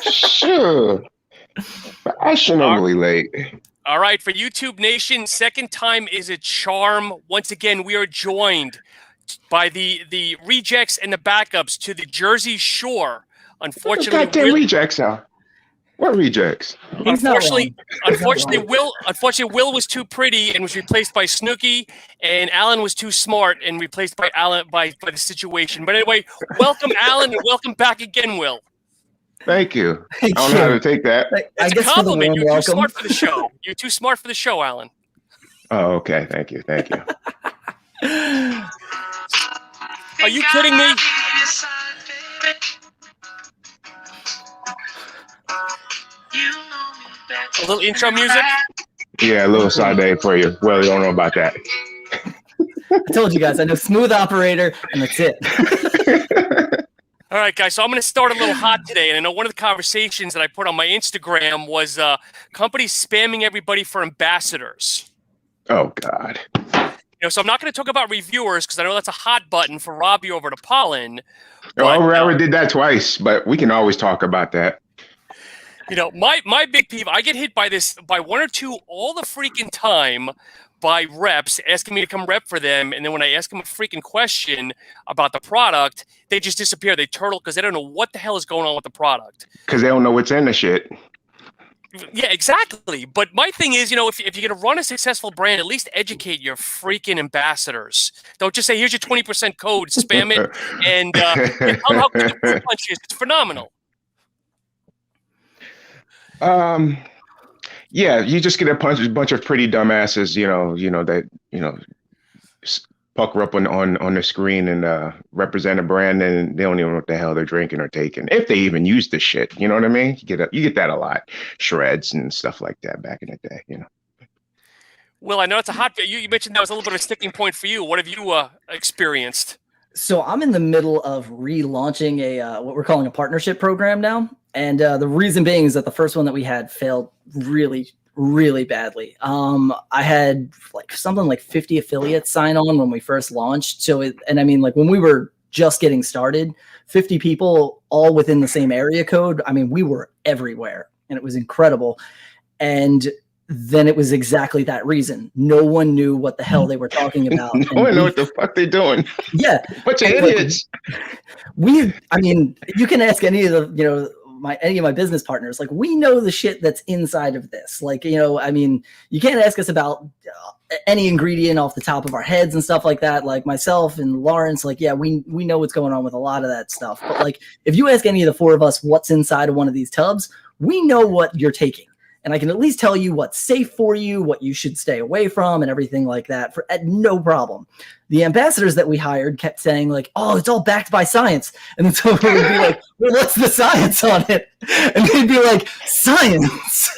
Sure. Fashionably late. All right, for YouTube Nation, second time is a charm. Once again, we are joined by the rejects and the backups to the Jersey Shore. Unfortunately, Goddamn rejects now. What rejects? Unfortunately, Will was too pretty and was replaced by Snooki, and Alan was too smart and replaced by Alan by the situation. But anyway, welcome Alan and welcome back again, Will. Thank you. I don't know how to take that. It's a compliment. You're too smart for the show. You're too smart for the show, Alan. Oh, okay. Thank you. Thank you. Are you kidding me? A little intro music? Yeah, a little Sade for you. Well, you don't know about that. I told you guys, I know smooth operator, and that's it. All right, guys, so I'm going to start a little hot today. And I know one of the conversations that I put on my Instagram was companies spamming everybody for ambassadors. Oh, God. So I'm not going to talk about reviewers because I know that's a hot button for Robbie over to Pollen. But, we already did that twice, but we can always talk about that. My big peeve, I get hit by one or two all the freaking time by reps asking me to come rep for them. And then when I ask them a freaking question about the product, they just disappear. They turtle because they don't know what the hell is going on with the product. Because they don't know what's in the shit. Yeah, exactly. But my thing is, if you're going to run a successful brand, at least educate your freaking ambassadors. Don't just say, here's your 20% code, spam it, and tell them how good the fruit punch is. It's phenomenal. Yeah, you just get a bunch of pretty dumbasses, that pucker up on the screen and represent a brand, and they don't even know what the hell they're drinking or taking, if they even use the shit. You know what I mean? You get that a lot, shreds and stuff like that back in the day. Well, I know it's a hot. You mentioned that was a little bit of a sticking point for you. What have you experienced? So I'm in the middle of relaunching a what we're calling a partnership program now. And the reason being is that the first one that we had failed really, really badly. I had something like 50 affiliates sign on when we first launched. When we were just getting started, 50 people all within the same area code. I mean, we were everywhere and it was incredible. And then it was exactly that reason. No one knew what the hell they were talking about. No one knew what the fuck they're doing. Yeah. Bunch of idiots. You can ask any of the, any of my business partners, we know the shit that's inside of this. You can't ask us about any ingredient off the top of our heads and stuff like that. Like myself and Lawrence, we know what's going on with a lot of that stuff. But if you ask any of the four of us what's inside of one of these tubs, we know what you're taking. And I can at least tell you what's safe for you, what you should stay away from, and everything like that at no problem. The ambassadors that we hired kept saying oh, it's all backed by science. And then someone would be like, well, what's the science on it? And they'd be like, science.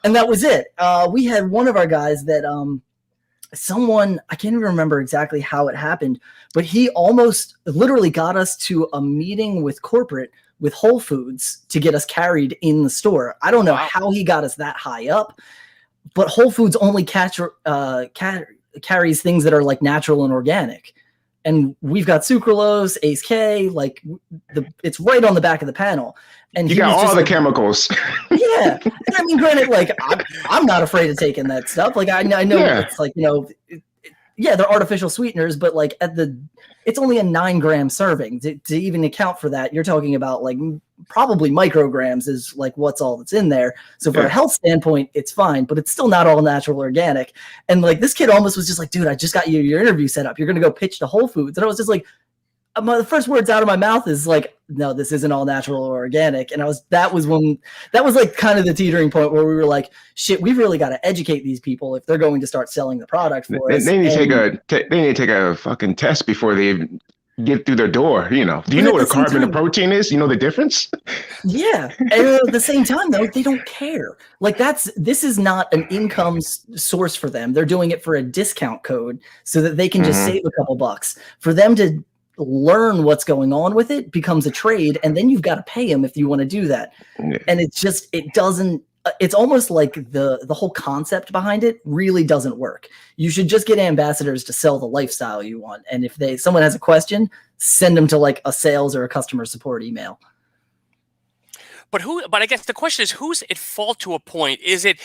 And that was it. We had one of our guys that I can't even remember exactly how it happened, but he almost literally got us to a meeting with corporate with Whole Foods to get us carried in the store. I don't know how he got us that high up, but Whole Foods only carries things that are natural and organic. And we've got sucralose, Ace K, it's right on the back of the panel. And you got all the chemicals. Yeah. And granted, I'm not afraid of taking that stuff. I know it's they're artificial sweeteners, but it's only a 9-gram serving. To even account for that, you're talking about probably micrograms is what's all that's in there. So for a health standpoint, it's fine, but it's still not all natural organic. And this kid almost was just dude, I just got your interview set up. You're going to go pitch to Whole Foods. And I was just the first words out of my mouth is no, this isn't all natural or organic. And that was kind of the teetering point where we were shit, we've really got to educate these people if they're going to start selling the product for us. They need to take a fucking test before they even get through their door. Do you know what a carb and a protein is? You know the difference? Yeah. And at the same time though, they don't care. This is not an income source for them. They're doing it for a discount code so that they can just save a couple bucks. For them to learn what's going on with it becomes a trade, and then you've got to pay them if you want to do that. And it's almost like the whole concept behind it really doesn't work. You should just get ambassadors to sell the lifestyle you want, and if someone has a question, send them to a sales or a customer support email. But I guess the question is, who's at fault to a point? Is it?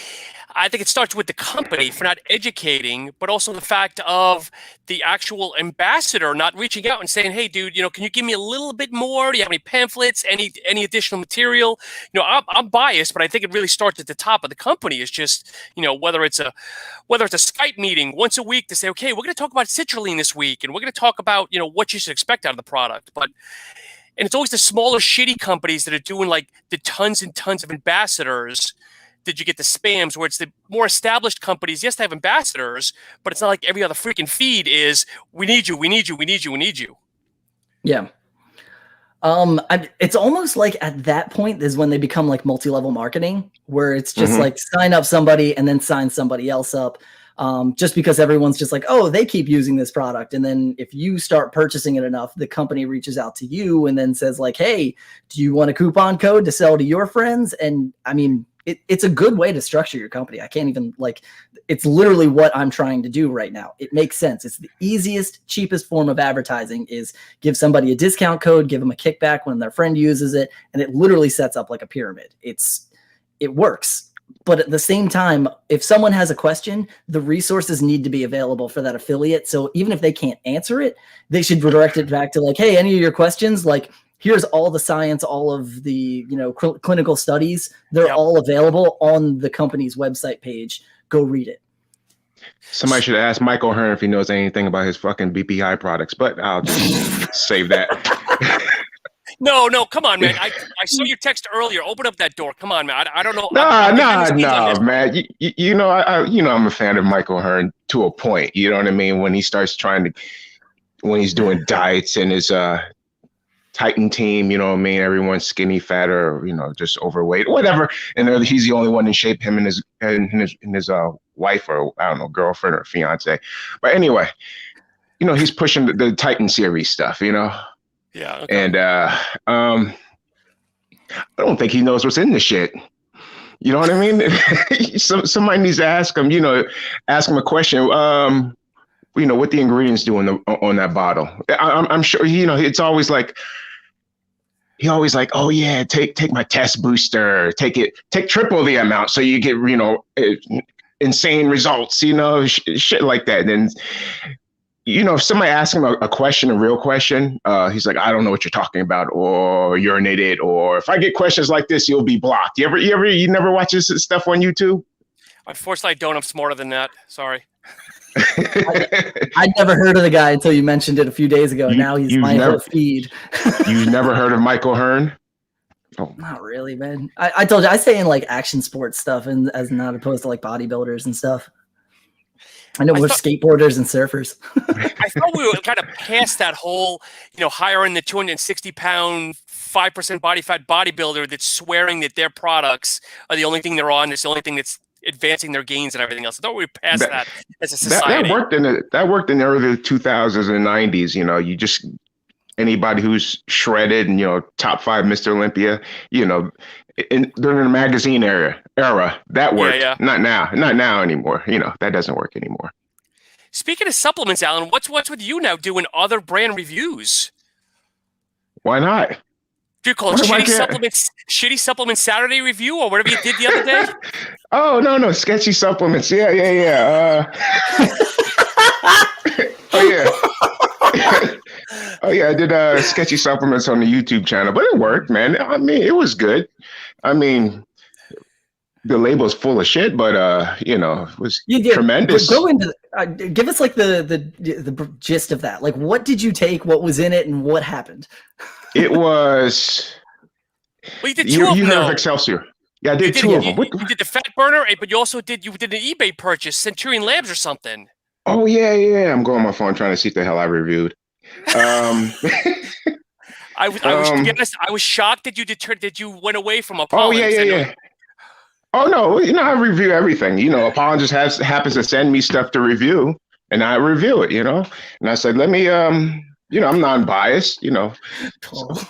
I think it starts with the company for not educating, but also the fact of the actual ambassador not reaching out and saying, "Hey, dude, can you give me a little bit more? Do you have any pamphlets? Any additional material?" I'm biased, but I think it really starts at the top of the company. Is just whether it's a Skype meeting once a week to say, "Okay, we're going to talk about citrulline this week, and we're going to talk about what you should expect out of the product," And it's always the smaller, shitty companies that are doing like the tons and tons of ambassadors. Did you get the spams where it's the more established companies? Yes, they have ambassadors, but it's not like every other freaking feed is, we need you, we need you, we need you, we need you. Yeah. It's almost like at that point is when they become like multi-level marketing, where it's just like sign up somebody and then sign somebody else up. Just because everyone's just like, oh, they keep using this product. And then if you start purchasing it enough, the company reaches out to you and then says like, hey, do you want a coupon code to sell to your friends? And I mean, it's a good way to structure your company. I can't even it's literally what I'm trying to do right now. It makes sense. It's the easiest, cheapest form of advertising is give somebody a discount code, give them a kickback when their friend uses it. And it literally sets up like a pyramid. It works. But at the same time, if someone has a question, the resources need to be available for that affiliate. So even if they can't answer it, they should redirect it back to like, hey, any of your questions, like here's all the science, all of the clinical studies. They're all available on the company's website page. Go read it. Somebody should ask Mike O'Hearn if he knows anything about his fucking BPI products, but I'll just save that. No, come on, man. I saw your text earlier. Open up that door. Come on, man. I don't know. No, man. I'm a fan of Michael Hearn to a point. You know what I mean? When he starts when he's doing diets and his Titan team, you know what I mean? Everyone's skinny, fat, or just overweight, whatever. And he's the only one in shape. Him and his wife, or I don't know, girlfriend or fiance. But anyway, he's pushing the Titan series stuff. Yeah. Okay. And I don't think he knows what's in the shit. You know what I mean? Somebody needs to ask him. Ask him a question. What the ingredients do on that bottle. I'm sure. It's always like. He always like, oh yeah, take my test booster. Take triple the amount so you get insane results. Shit like that. And if somebody asks him a question, a real question, he's like, I don't know what you're talking about, or you're an idiot, or if I get questions like this, you'll be blocked. You never watch this stuff on YouTube? Unfortunately, I don't. I'm smarter than that. Sorry. I'd never heard of the guy until you mentioned it a few days ago. Now he's my whole feed. You've never heard of Michael Hearn? Oh. Not really, man. I told you, I stay in like action sports stuff, and as not opposed to like bodybuilders and stuff. I know we're skateboarders and surfers. I thought we were kind of past that whole, hiring the 260-pound, 5% body fat bodybuilder that's swearing that their products are the only thing they're on. It's the only thing that's advancing their gains and everything else. I thought we were past that as a society. That worked in the early 2000s and 90s. You just anybody who's shredded and top 5 Mr. Olympia. During the magazine era that worked. Yeah. Not now anymore. That doesn't work anymore. Speaking of supplements, Alan, what's with you now doing other brand reviews? Why not? Do you call it Shitty Supplements Saturday Review or whatever you did the other day? Oh, no. Sketchy Supplements. Yeah. Oh, yeah. I did Sketchy Supplements on the YouTube channel, but it worked, man. I mean, it was good. I mean, the label's full of shit, but, it was tremendous. Go into give us like the gist of that. Like, what did you take? What was in it? And what happened? It was. Well, you did two of them. You heard of Excelsior? Yeah, I did two of them. You did the fat burner, but you also did an eBay purchase, Centurion Labs or something. Oh yeah. I'm going on my phone trying to see what the hell I reviewed. I was shocked that you went away from Apollon. Oh yeah. Oh no, I review everything. Apollon just happens to send me stuff to review, and I review it. And I said, let me I'm non-biased, So,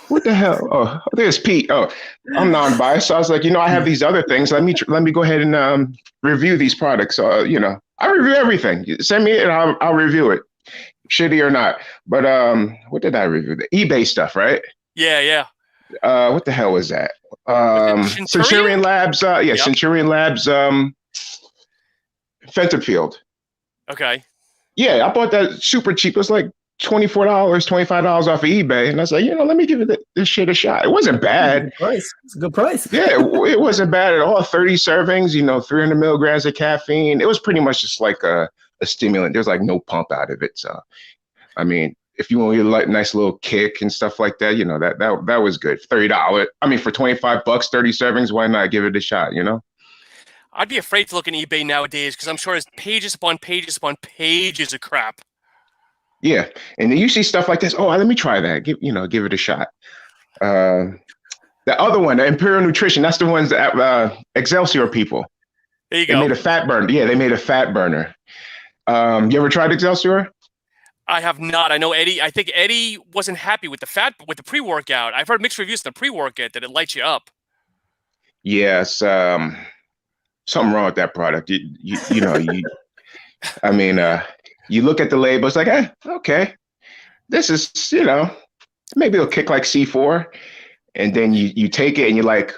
what the hell? Oh, there's Pete. Oh, I'm non-biased. So I was like, I have these other things. Let me go ahead and review these products. I review everything. Send me it, and I'll review it, shitty or not. But what did I review? The eBay stuff, right? Yeah. What the hell was that? Was it Centurion? Centurion Labs. Yep. Centurion Labs. Fenterfield. Okay. Yeah, I bought that super cheap. It was like $24, $25 off of eBay, and I was like, let me give this shit a shot. It wasn't bad. Good price. It's a good price. Yeah, it wasn't bad at all. 30 servings, 300 milligrams of caffeine. It was pretty much just like a stimulant. There's like no pump out of it. So, I mean, if you want a nice little kick and stuff like that, that was good. $30. I mean, for $25, 30 servings, why not give it a shot? I'd be afraid to look on eBay nowadays because I'm sure there's pages upon pages upon pages of crap. Yeah, and then you see stuff like this. Oh, let me try that. Give it a shot. The other one, the Imperial Nutrition, that's the ones that Excelsior people. There you go. They made a fat burner. Yeah, they made a fat burner. You ever tried Excelsior? I have not. I know Eddie. I think Eddie wasn't happy with the pre-workout. I've heard mixed reviews on the pre-workout that it lights you up. Yes, something wrong with that product. I mean, you look at the label, it's like, okay, this is, maybe it'll kick like C4, and then you take it and you're like,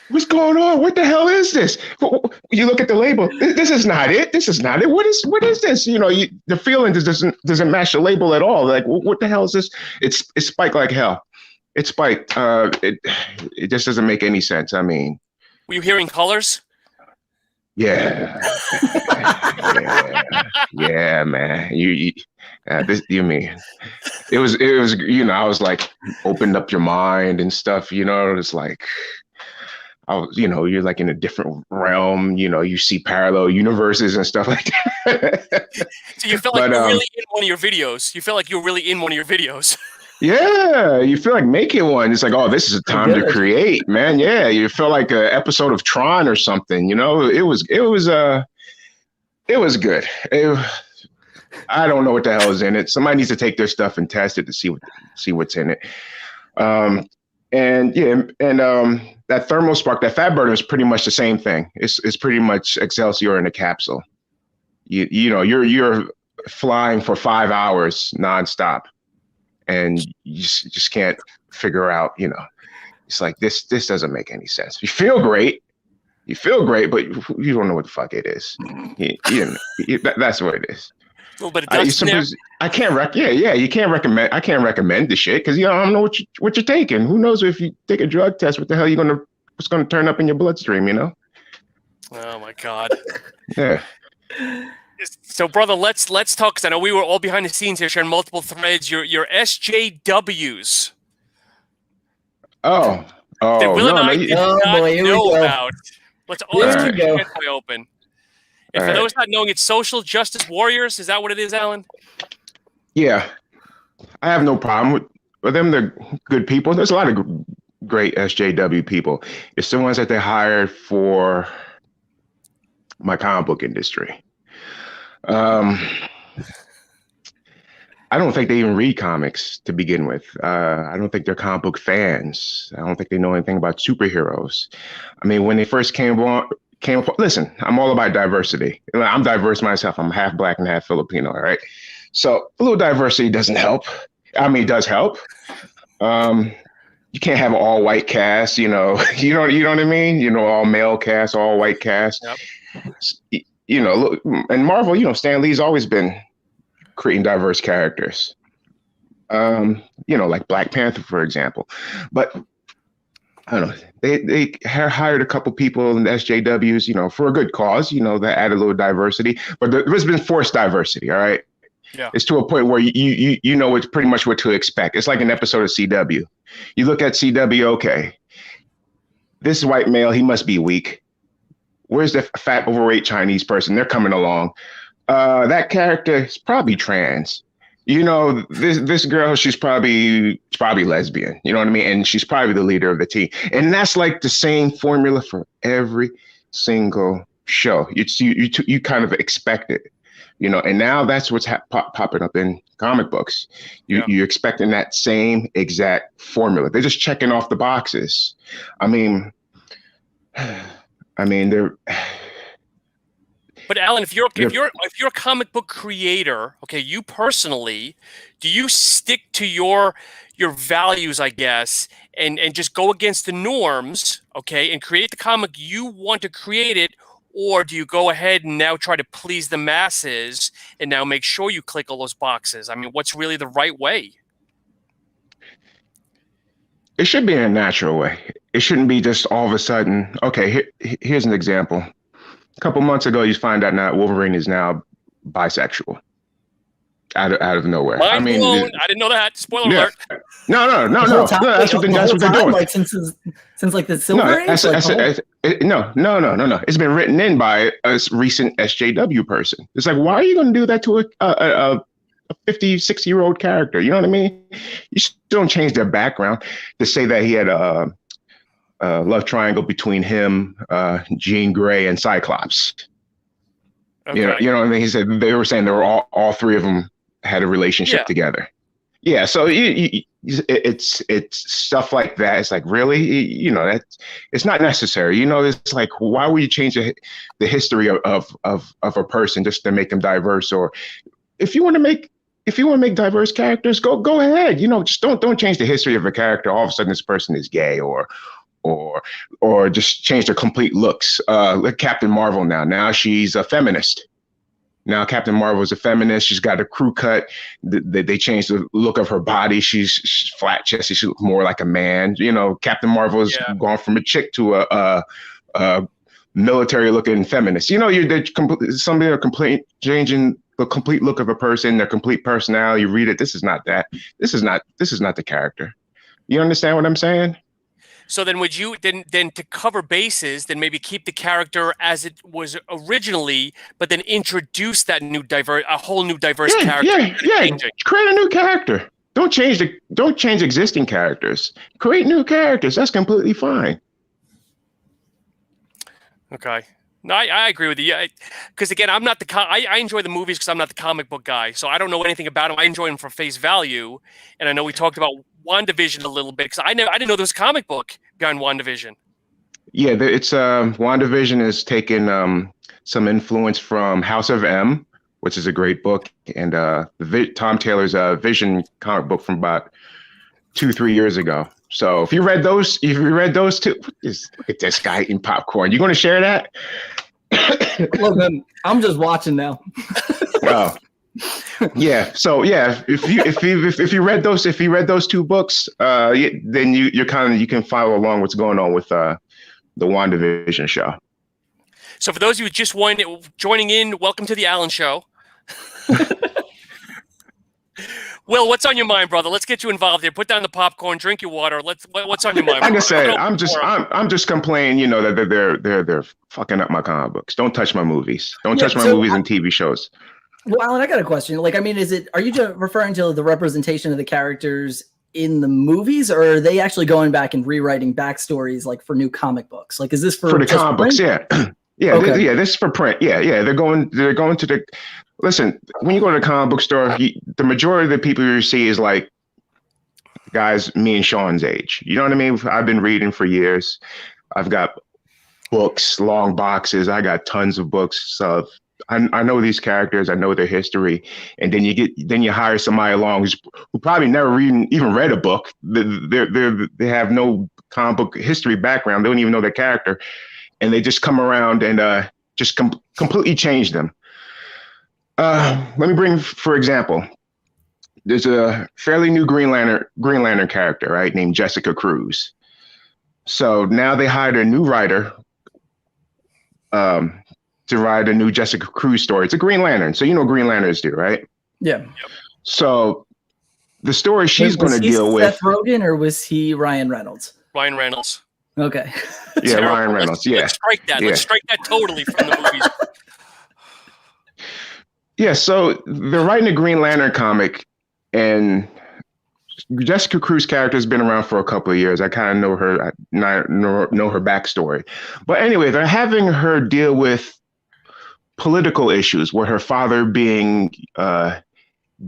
what's going on? What the hell is this? You look at the label. This is not it. This is not it. What is this? The feeling doesn't match the label at all. Like, what the hell is this? It's spiked like hell. It's spiked. It just doesn't make any sense. I mean, were you hearing colors? Yeah. Yeah, man. You mean it was I was like, opened up your mind and stuff. It's like, you're like in a different realm. You see parallel universes and stuff like that. So you felt like you were really in one of your videos. You felt like you were really in one of your videos. Yeah, you feel like making one. It's like, oh, this is a time to create, man. Yeah, you feel like an episode of Tron or something. It was good. I don't know what the hell is in it. Somebody needs to take their stuff and test it to see what's in it. That thermal spark, that fat burner is pretty much the same thing. It's pretty much Excelsior in a capsule. You're flying for 5 hours nonstop. And you just can't figure out, it's like, this doesn't make any sense. You feel great, but you don't know what the fuck it is. That's what it is. A little bit of dust in there. I can't recommend the shit because I don't know what you're taking. Who knows if you take a drug test, what's gonna turn up in your bloodstream? Oh my God. Yeah. So, brother, let's talk, because I know we were all behind the scenes here sharing multiple threads. Your SJWs. Oh, that Will and I did not know about. Let's always keep the way open. And for those not knowing, it's Social Justice Warriors. Is that what it is, Alan? Yeah. I have no problem with them. They're good people. There's a lot of great SJW people. It's the ones that they hired for my comic book industry. I don't think they even read comics to begin with. I don't think they're comic book fans. I don't think they know anything about superheroes. I mean, when they first came listen, I'm all about diversity. I'm diverse myself. I'm half black and half Filipino, all right? So a little diversity doesn't help. I mean, it does help. You can't have an all white cast, you know what I mean? All male cast, all white cast. Yep. Look, and Marvel, Stan Lee's always been creating diverse characters. Like Black Panther, for example. But I don't know, they hired a couple people in the SJWs, for a good cause, that add a little diversity. But there's been forced diversity, all right? Yeah. It's to a point where you know it's pretty much what to expect. It's like an episode of CW. You look at CW, okay, this white male, he must be weak. Where's the fat, overweight Chinese person? They're coming along. That character is probably trans. This girl, she's probably lesbian. You know what I mean? And she's probably the leader of the team. And that's like the same formula for every single show. You kind of expect it, And now that's what's popping up in comic books. You're expecting that same exact formula. They're just checking off the boxes. I mean, But Alan, if you're Yep. a comic book creator, okay, you personally, do you stick to your values, I guess, and just go against the norms, okay, and create the comic you want to create it, or do you go ahead and now try to please the masses and now make sure you click all those boxes? I mean, what's really the right way? It should be in a natural way. It shouldn't be just all of a sudden. Okay, here's an example. A couple months ago, you find out now Wolverine is now bisexual out of nowhere. Mind blown. I didn't know that. Spoiler alert. No. That's what they're doing. Like since like the Silver Age. No. It's been written in by a recent SJW person. It's like, why are you going to do that to a 50, 60-year-old character? You know what I mean? You still don't change their background to say that he had a love triangle between him, Jean Grey, and Cyclops. Okay. You know what I mean? He said they were saying they were all three of them had a relationship together. Yeah, so it's stuff like that. It's like, really, that it's not necessary. It's like, why would you change the history of a person just to make them diverse? Or if you want to make diverse characters, go ahead. Just don't change the history of a character. All of a sudden, this person is gay or just change their complete looks. Like Captain Marvel now she's a feminist. Now Captain Marvel is a feminist. She's got a crew cut. They changed the look of her body. She's flat chested. She looks more like a man. Captain Marvel has gone from a chick to a military looking feminist. Somebody are complete changing the complete look of a person, their complete personality. You read it. This is not that. This is not the character. You understand what I'm saying? So then would you then to cover bases, then maybe keep the character as it was originally, but then introduce that a whole new diverse character? Yeah. Create a new character. Don't change existing characters. Create new characters. That's completely fine. Okay. No, I agree with you. Because again, I'm not I enjoy the movies because I'm not the comic book guy, so I don't know anything about them. I enjoy them for face value, and I know we talked about WandaVision a little bit because I didn't know there was a comic book behind WandaVision. Yeah, it's WandaVision has taken some influence from House of M, which is a great book, and Tom Taylor's Vision comic book from about 2-3 years ago. So if you read those two, look at this guy eating popcorn. You going to share that? Look, I'm just watching now. Oh, yeah. So yeah, if you read those two books, then you can follow along what's going on with the WandaVision show. So for those of you just joining in, welcome to the Alan Show. Will, what's on your mind, brother? Let's get you involved here. Put down the popcorn, drink your water. What's on your mind? Like I said, I'm just complaining, that they're fucking up my comic books. Don't touch my movies. Don't touch my movies and TV shows. Well, Alan, I got a question. Are you just referring to the representation of the characters in the movies, or are they actually going back and rewriting backstories for new comic books? Is this for the comic books? Yeah. Yeah, okay. This is for print. Yeah. They're going to the. Listen, when you go to the comic book store, the majority of the people you see is like guys me and Sean's age. You know what I mean? I've been reading for years. I've got books, long boxes. I got tons of books. So I know these characters. I know their history. And then you hire somebody along who probably never even read a book. They have no comic book history background. They don't even know their character, and they just come around and just completely change them. Let me bring, for example, there's a fairly new Green Lantern character, right, named Jessica Cruz. So now they hired a new writer to write a new Jessica Cruz story. It's a Green Lantern, so Green Lanterns do, right? Yeah. So the story she's going to deal with. Seth Rogen, or was he Ryan Reynolds? Ryan Reynolds. Okay. Yeah, Ryan Reynolds. Let's strike that. Yeah. Let's strike that totally from the movies. Yeah, so they're writing a Green Lantern comic, and Jessica Cruz character has been around for a couple of years. I kind of know her, know her backstory. But anyway, they're having her deal with political issues, with her father being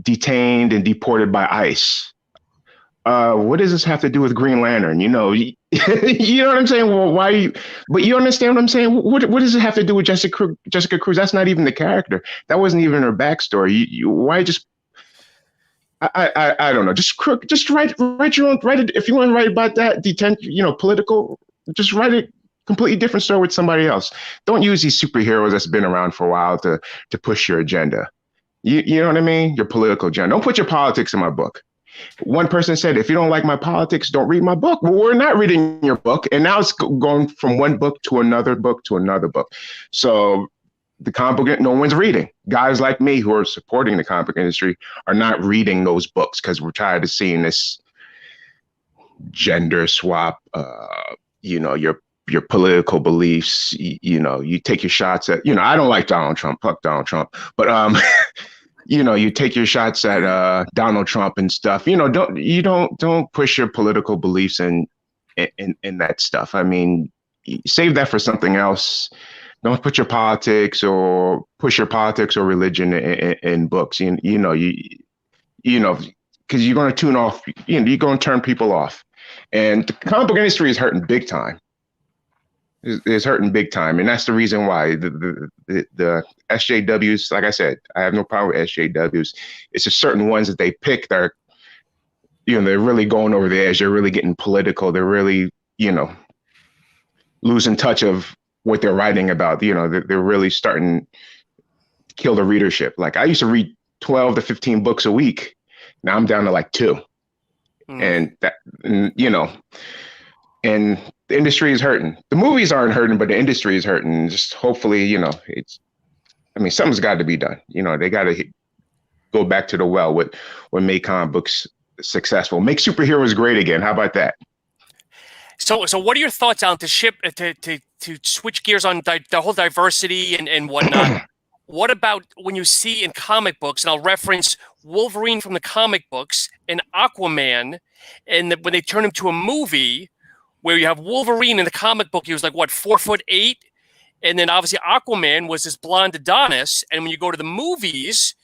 detained and deported by ICE. what does this have to do with Green Lantern? You know, you know what I'm saying? Well, why? But you understand what I'm saying? What does it have to do with Jessica Cruz? That's not even the character. That wasn't even her backstory. Why just? I don't know. Just write your own. Write it if you want to write about that political. Just write a completely different story with somebody else. Don't use these superheroes that's been around for a while to push your agenda. You know what I mean? Your political agenda. Don't put your politics in my book. One person said, if you don't like my politics, don't read my book. Well, we're not reading your book. And now it's going from one book to another book to another book. So the comic book, no one's reading. Guys like me who are supporting the comic book industry are not reading those books because we're tired of seeing this gender swap, your political beliefs, you take your shots at, I don't like Donald Trump, fuck Donald Trump, but you take your shots at Donald Trump and stuff. Don't push your political beliefs in that stuff. I mean, save that for something else. Don't put your politics or push your politics or religion in books. Because you're going to tune off. You're going to turn people off, and the comic book industry is hurting big time. Is hurting big time, and that's the reason why the SJWs, like I said, I have no problem with SJWs. It's just certain ones that they pick that are, they're really going over the edge. They're really getting political. They're really, losing touch of what they're writing about. They're really starting to kill the readership. Like I used to read 12 to 15 books a week. Now I'm down to like 2, and that, and the industry is hurting. The movies aren't hurting, but the industry is hurting. Just hopefully, something's got to be done. They got to go back to the well. What made comic books successful? Make superheroes great again. How about that? So what are your thoughts on to switch gears on the whole diversity and whatnot? What about when you see in comic books, and I'll reference Wolverine from the comic books and Aquaman, and when they turn him to a movie where you have Wolverine in the comic book, he was like, 4'8", and then obviously Aquaman was this blonde Adonis, and when you go to the movies,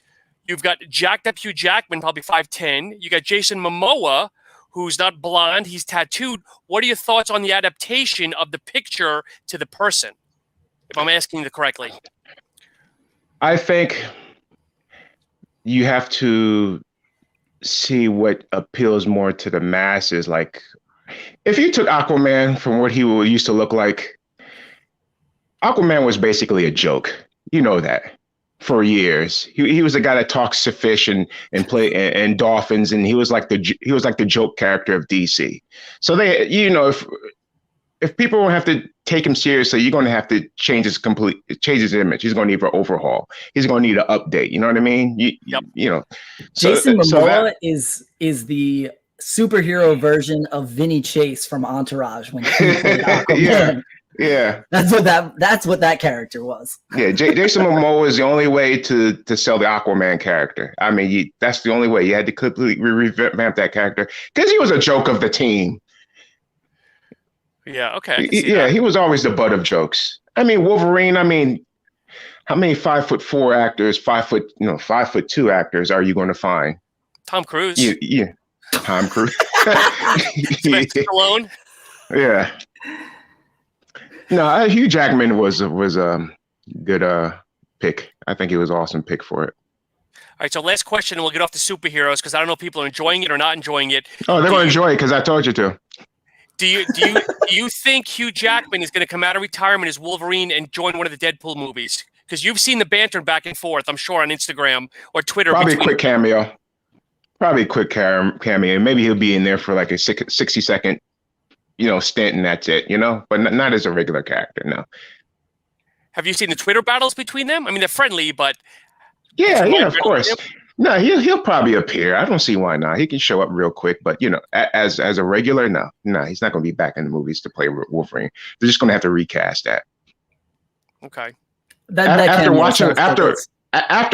you've got jacked up Hugh Jackman, probably 5'10". You got Jason Momoa, who's not blonde, he's tattooed. What are your thoughts on the adaptation of the picture to the person, if I'm asking you correctly? I think you have to see what appeals more to the masses. Like, if you took Aquaman from what he used to look like, Aquaman was basically a joke. You know that for years. He was a guy that talks to fish and play and dolphins, and he was like the joke character of DC. So they, if people don't have to take him seriously, you're going to have to change his image. He's going to need an overhaul. He's going to need an update. You know what I mean? Jason Momoa is the superhero version of Vinny Chase from Entourage when he played Aquaman. Yeah. That's what that character was. Yeah, Jason Momoa is the only way to sell the Aquaman character. I mean, that's the only way. You had to completely revamp that character because he was a joke of the team. Yeah, okay. He was always the butt of jokes. I mean, Wolverine, how many 5'4" actors, 5'2" actors are you going to find? Tom Cruise. Yeah. Tom Cruise. Stallone. Yeah. No, Hugh Jackman was a good pick. I think he was an awesome pick for it. All right, so last question, and we'll get off the superheroes because I don't know if people are enjoying it or not enjoying it. Oh, they're going to enjoy it because I told you to. Do you think Hugh Jackman is going to come out of retirement as Wolverine and join one of the Deadpool movies? Because you've seen the banter back and forth, I'm sure, on Instagram or Twitter. Probably a quick cameo. Maybe he'll be in there for like a 60-second, stint, and that's it. But not as a regular character. No. Have you seen the Twitter battles between them? I mean, they're friendly, but yeah, of course. No, he'll probably appear. I don't see why not. He can show up real quick, but as a regular, no, he's not going to be back in the movies to play Wolverine. They're just going to have to recast that. Okay. After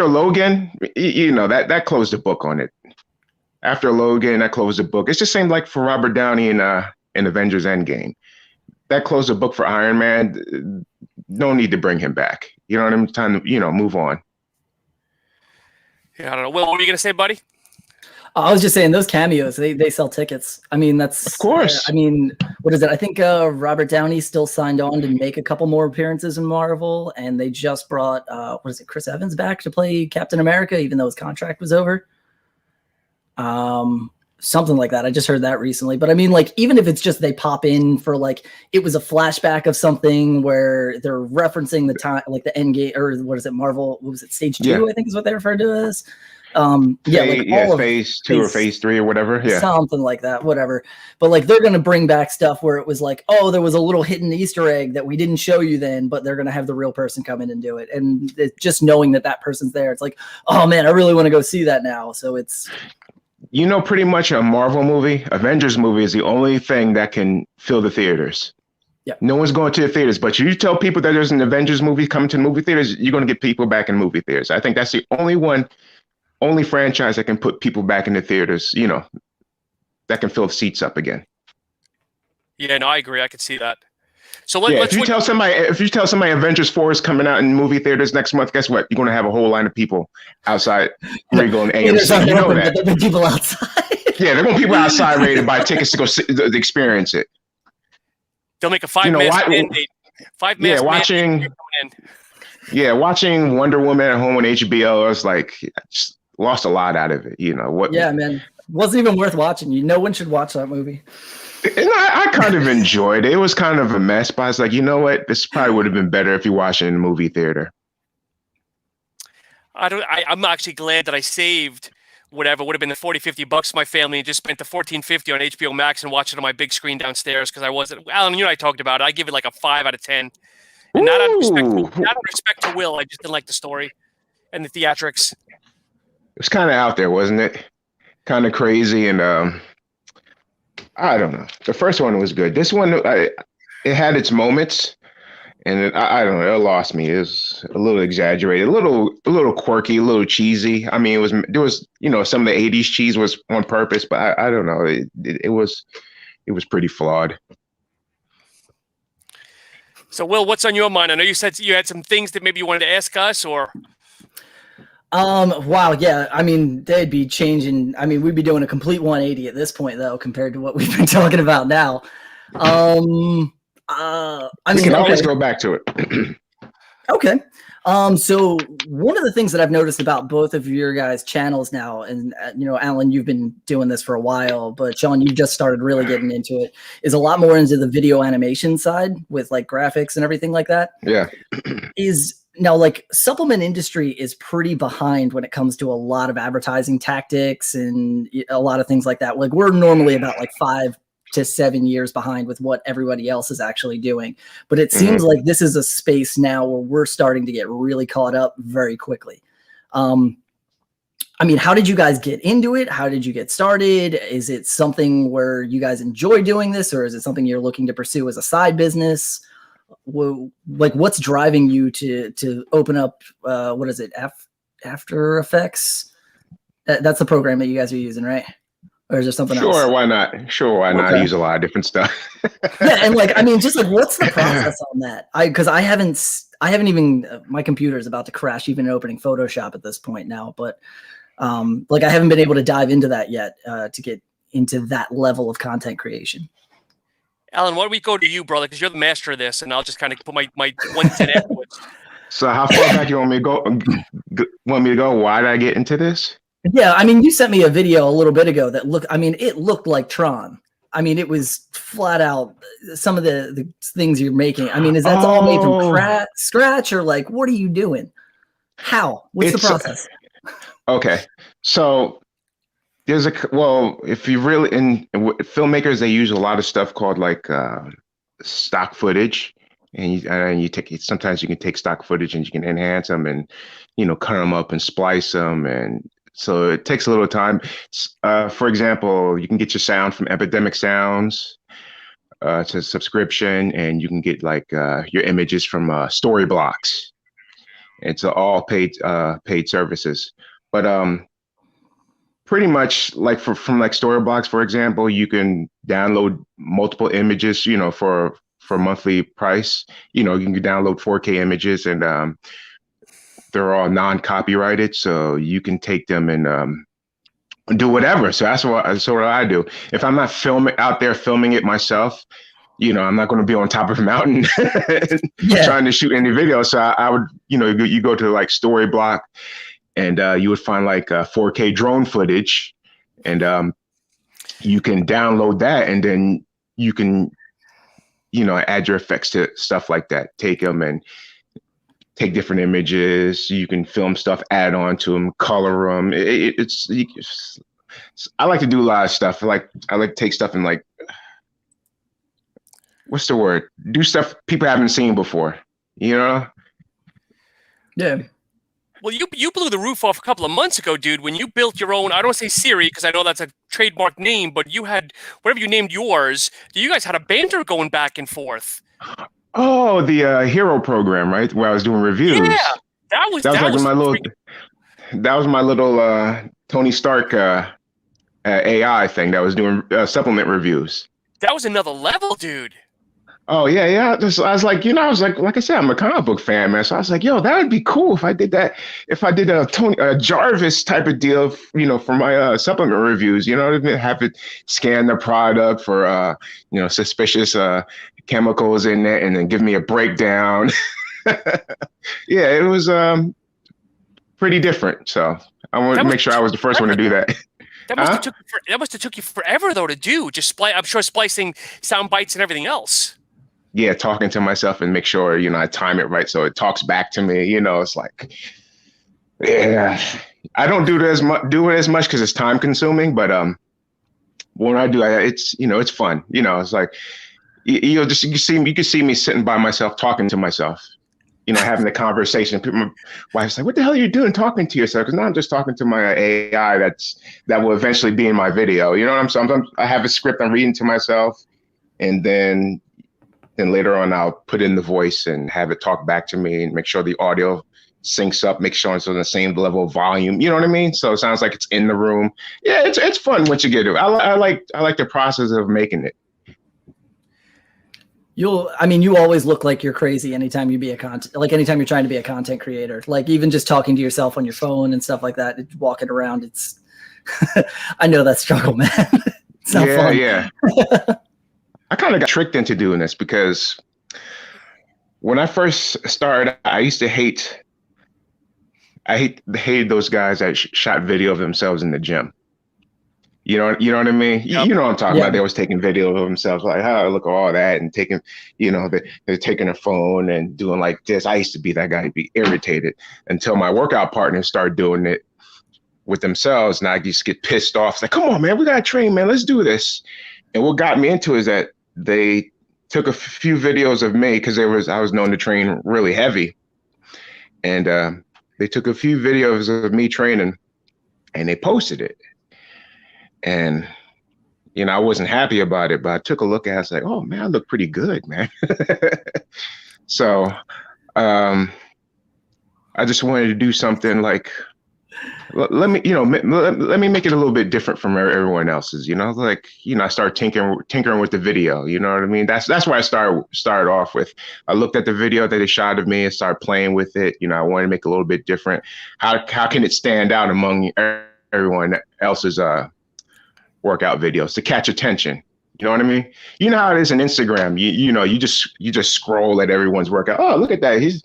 Logan, that closed the book on it. After Logan, that closed the book. It's the same like for Robert Downey in Avengers Endgame. That closed the book for Iron Man. No need to bring him back. You know what I mean? Time to move on. Yeah, I don't know. Will, what were you going to say, buddy? I was just saying those cameos, they sell tickets. I mean, Of course. I mean, what is it? I think Robert Downey still signed on to make a couple more appearances in Marvel, and they just brought what is it, Chris Evans back to play Captain America, even though his contract was over. Something like that. I just heard that recently. But I mean, like, even if it's just they pop in for like it was a flashback of something where they're referencing the time, like the end game, or what is it, Marvel? What was it, Stage 2? Yeah. I think is what they referred to it as. Like all of phase 2 or phase 3 or whatever. Yeah, something like that, whatever. But like they're gonna bring back stuff where it was like, oh, there was a little hidden Easter egg that we didn't show you then, but they're gonna have the real person come in and do it. And it's just knowing that person's there, it's like, oh man, I really want to go see that now. So it's, pretty much a Marvel movie, Avengers movie is the only thing that can fill the theaters. Yeah. No one's going to the theaters, but you tell people that there's an Avengers movie coming to the movie theaters, you're going to get people back in movie theaters. I think that's the only franchise that can put people back in the theaters, that can fill seats up again. Yeah, no, I agree. I could see that. So if you tell somebody Avengers 4 is coming out in movie theaters next month, guess what? You're going to have a whole line of people outside Regal and AMC. You know that. There'll be people outside. Yeah, they're going to be people outside ready to buy tickets to go to experience it. They'll make a 5-mask mandate. 5-mask mandate. Watching Wonder Woman at home on HBO, I was like, I just lost a lot out of it. Yeah, man. Wasn't even worth watching. No one should watch that movie. And I kind of enjoyed it. It was kind of a mess, but I was like, you know what? This probably would have been better if you watched it in a movie theater. I'm actually glad that I saved whatever would have been the $40-$50 for my family and just spent the $14.50 on HBO Max and watched it on my big screen downstairs because I wasn't. Alan, you and I talked about it. I give it like a 5 out of 10. And not out of respect to Will. I just didn't like the story and the theatrics. It was kind of out there, wasn't it? Kind of crazy, and I don't know. The first one was good. This one, it had its moments, and I don't know. It lost me. It was a little exaggerated, a little quirky, a little cheesy. I mean, there was some of the '80s cheese was on purpose, but I don't know. It was pretty flawed. So, Will, what's on your mind? I know you said you had some things that maybe you wanted to ask us, or. Wow, yeah. I mean, they'd be changing. I mean, we'd be doing a complete 180 at this point, though, compared to what we've been talking about now. We can always go back to it. Okay. So one of the things that I've noticed about both of your guys' channels now, and Alan, you've been doing this for a while, but Sean, you just started really getting into it, is a lot more into the video animation side with like graphics and everything like that. Yeah. Now, like, supplement industry is pretty behind when it comes to a lot of advertising tactics and a lot of things like that. Like, we're normally about like 5 to 7 years behind with what everybody else is actually doing. But it seems like this is a space now where we're starting to get really caught up very quickly. I mean, how did you guys get into it? How did you get started? Is it something where you guys enjoy doing this, or is it something you're looking to pursue as a side business? Like, what's driving you to open up what is it, After Effects? That's the program that you guys are using, right? Or is there something else? Why not? Why not? I use a lot of different stuff. Yeah, and like, I mean, just like, what's the process on that? Because I haven't even, my computer is about to crash even opening Photoshop at this point now, but like, I haven't been able to dive into that yet to get into that level of content creation. Alan, why don't we go to you, brother? Because you're the master of this, and I'll just kind of put my 1 cent afterwards. So how far back you want me to go? Why did I get into this? Yeah, I mean, you sent me a video a little bit ago that it looked like Tron. I mean, it was flat out some of the things you're making. I mean, is that all made from scratch, or like, what are you doing? How? What's the process? Okay, so if you really in filmmakers, they use a lot of stuff called like stock footage, and you take sometimes you can take stock footage and you can enhance them and cut them up and splice them, and so it takes a little time. For example, you can get your sound from Epidemic Sounds. It's a subscription, and you can get like your images from Storyblocks. It's all paid services, but pretty much like from like Storyblocks, for example, you can download multiple images, for monthly price. You can download 4K images, and they're all non-copyrighted, so you can take them and do whatever. So that's what I do. If I'm not filming it myself, I'm not going to be on top of a mountain Yeah. trying to shoot any video. So I would, you go to like Storyblock, and you would find like 4K drone footage, and you can download that, and then you can, add your effects to stuff like that. Take them and take different images. You can film stuff, add on to them, color them. I like to do a lot of stuff. I like to take stuff and like, what's the word? Do stuff people haven't seen before, Yeah. Well, you blew the roof off a couple of months ago, dude, when you built your own, I don't want to say Siri because I know that's a trademark name, but you had, whatever you named yours, you guys had a banter going back and forth. Oh, the Hero program, right? Where I was doing reviews. Yeah, that was my little Tony Stark AI thing that was doing supplement reviews. That was another level, dude. Oh yeah. I was like, like I said, I'm a comic book fan, man. So I was like, yo, that would be cool if I did that. If I did a Jarvis type of deal, for my supplement reviews. Have it scan the product for suspicious chemicals in it, and then give me a breakdown. Yeah, it was pretty different. So I wanted to make sure I was the first one to do that. That must have took you forever though to do. I'm sure splicing sound bites and everything else. Yeah, talking to myself and make sure, I time it right so it talks back to me. It's like, yeah, I don't do it as much because it's time consuming. But when I do, it's fun. It's like you can see me sitting by myself talking to myself. Having a conversation. My wife's like, "What the hell are you doing talking to yourself?" Because now I'm just talking to my AI that will eventually be in my video. You know what I'm saying? I have a script I'm reading to myself, and then later on I'll put in the voice and have it talk back to me and make sure the audio syncs up, make sure it's on the same level of volume. You know what I mean? So it sounds like it's in the room. Yeah, it's fun once you get it. I like the process of making it. You always look like you're crazy anytime anytime you're trying to be a content creator, like even just talking to yourself on your phone and stuff like that, walking around. It's, I know that struggle, man. It's not fun. Yeah. I kind of got tricked into doing this because when I first started, I used to hated those guys that shot video of themselves in the gym. You know what I mean? Yep. You know what I'm talking about. They was taking video of themselves, like, oh, look at all that, and taking, they're taking a phone and doing like this. I used to be that guy, be irritated until my workout partners started doing it with themselves, and I just get pissed off. It's like, come on, man, we gotta train, man. Let's do this. And what got me into it is that they took a few videos of me because I was known to train really heavy, and they took a few videos of me training, and they posted it. And, I wasn't happy about it, but I took a look at it. I was like, oh, man, I look pretty good, man. So I just wanted to do something like, let me make it a little bit different from everyone else's, I started tinkering with the video. You know what I mean? That's why I started off with. I looked at the video that they shot of me and started playing with it. I wanted to make it a little bit different. How can it stand out among everyone else's workout videos to catch attention? You know what I mean? You know how it is in Instagram. You just scroll at everyone's workout. Oh, look at that. He's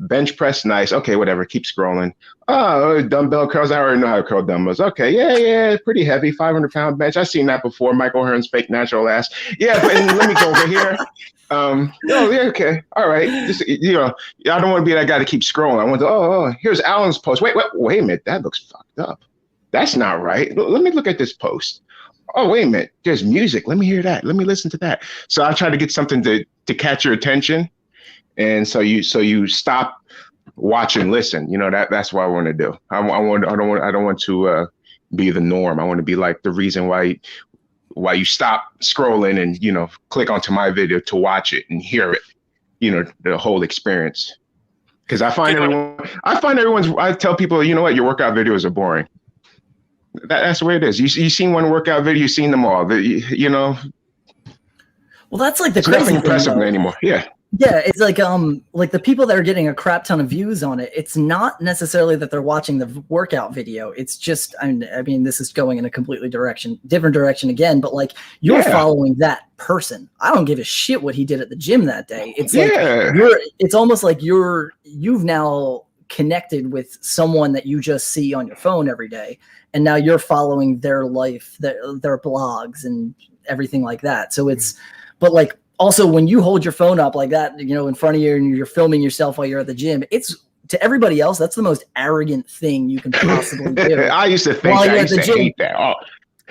bench press, nice. Okay, whatever. Keep scrolling. Oh, dumbbell curls. I already know how to curl dumbbells. Okay, yeah, pretty heavy. 500-pound bench. I've seen that before. Michael Hearn's fake natural ass. Yeah, but let me go over here. Yeah, okay, all right. Just I don't want to be that guy to keep scrolling. I want to. Here's Alan's post. Wait a minute. That looks fucked up. That's not right. Let me look at this post. Oh, wait a minute. There's music. Let me hear that. Let me listen to that. So I try to get something to catch your attention. And so you stop, watch, and listen. That's what I want to do. I don't want to be the norm. I want to be like the reason why you stop scrolling and, click onto my video to watch it and hear it, the whole experience. Because I tell people, you know what, your workout videos are boring. That's the way it is. You seen one workout video, you've seen them all. Well, that's like the it's crazy nothing impressive thing, anymore. Yeah. Yeah, it's like the people that are getting a crap ton of views on it, it's not necessarily that they're watching the workout video. It's just I mean this is going in a completely different direction again, but like you're following that person. I don't give a shit what he did at the gym that day. It's like it's almost like you've now connected with someone that you just see on your phone every day, and now you're following their life, their blogs and everything like that. So it's but like also, when you hold your phone up like that, you know, in front of you and you're filming yourself while you're at the gym, it's to everybody else, that's the most arrogant thing you can possibly do. I used to think I used to hate that. Oh.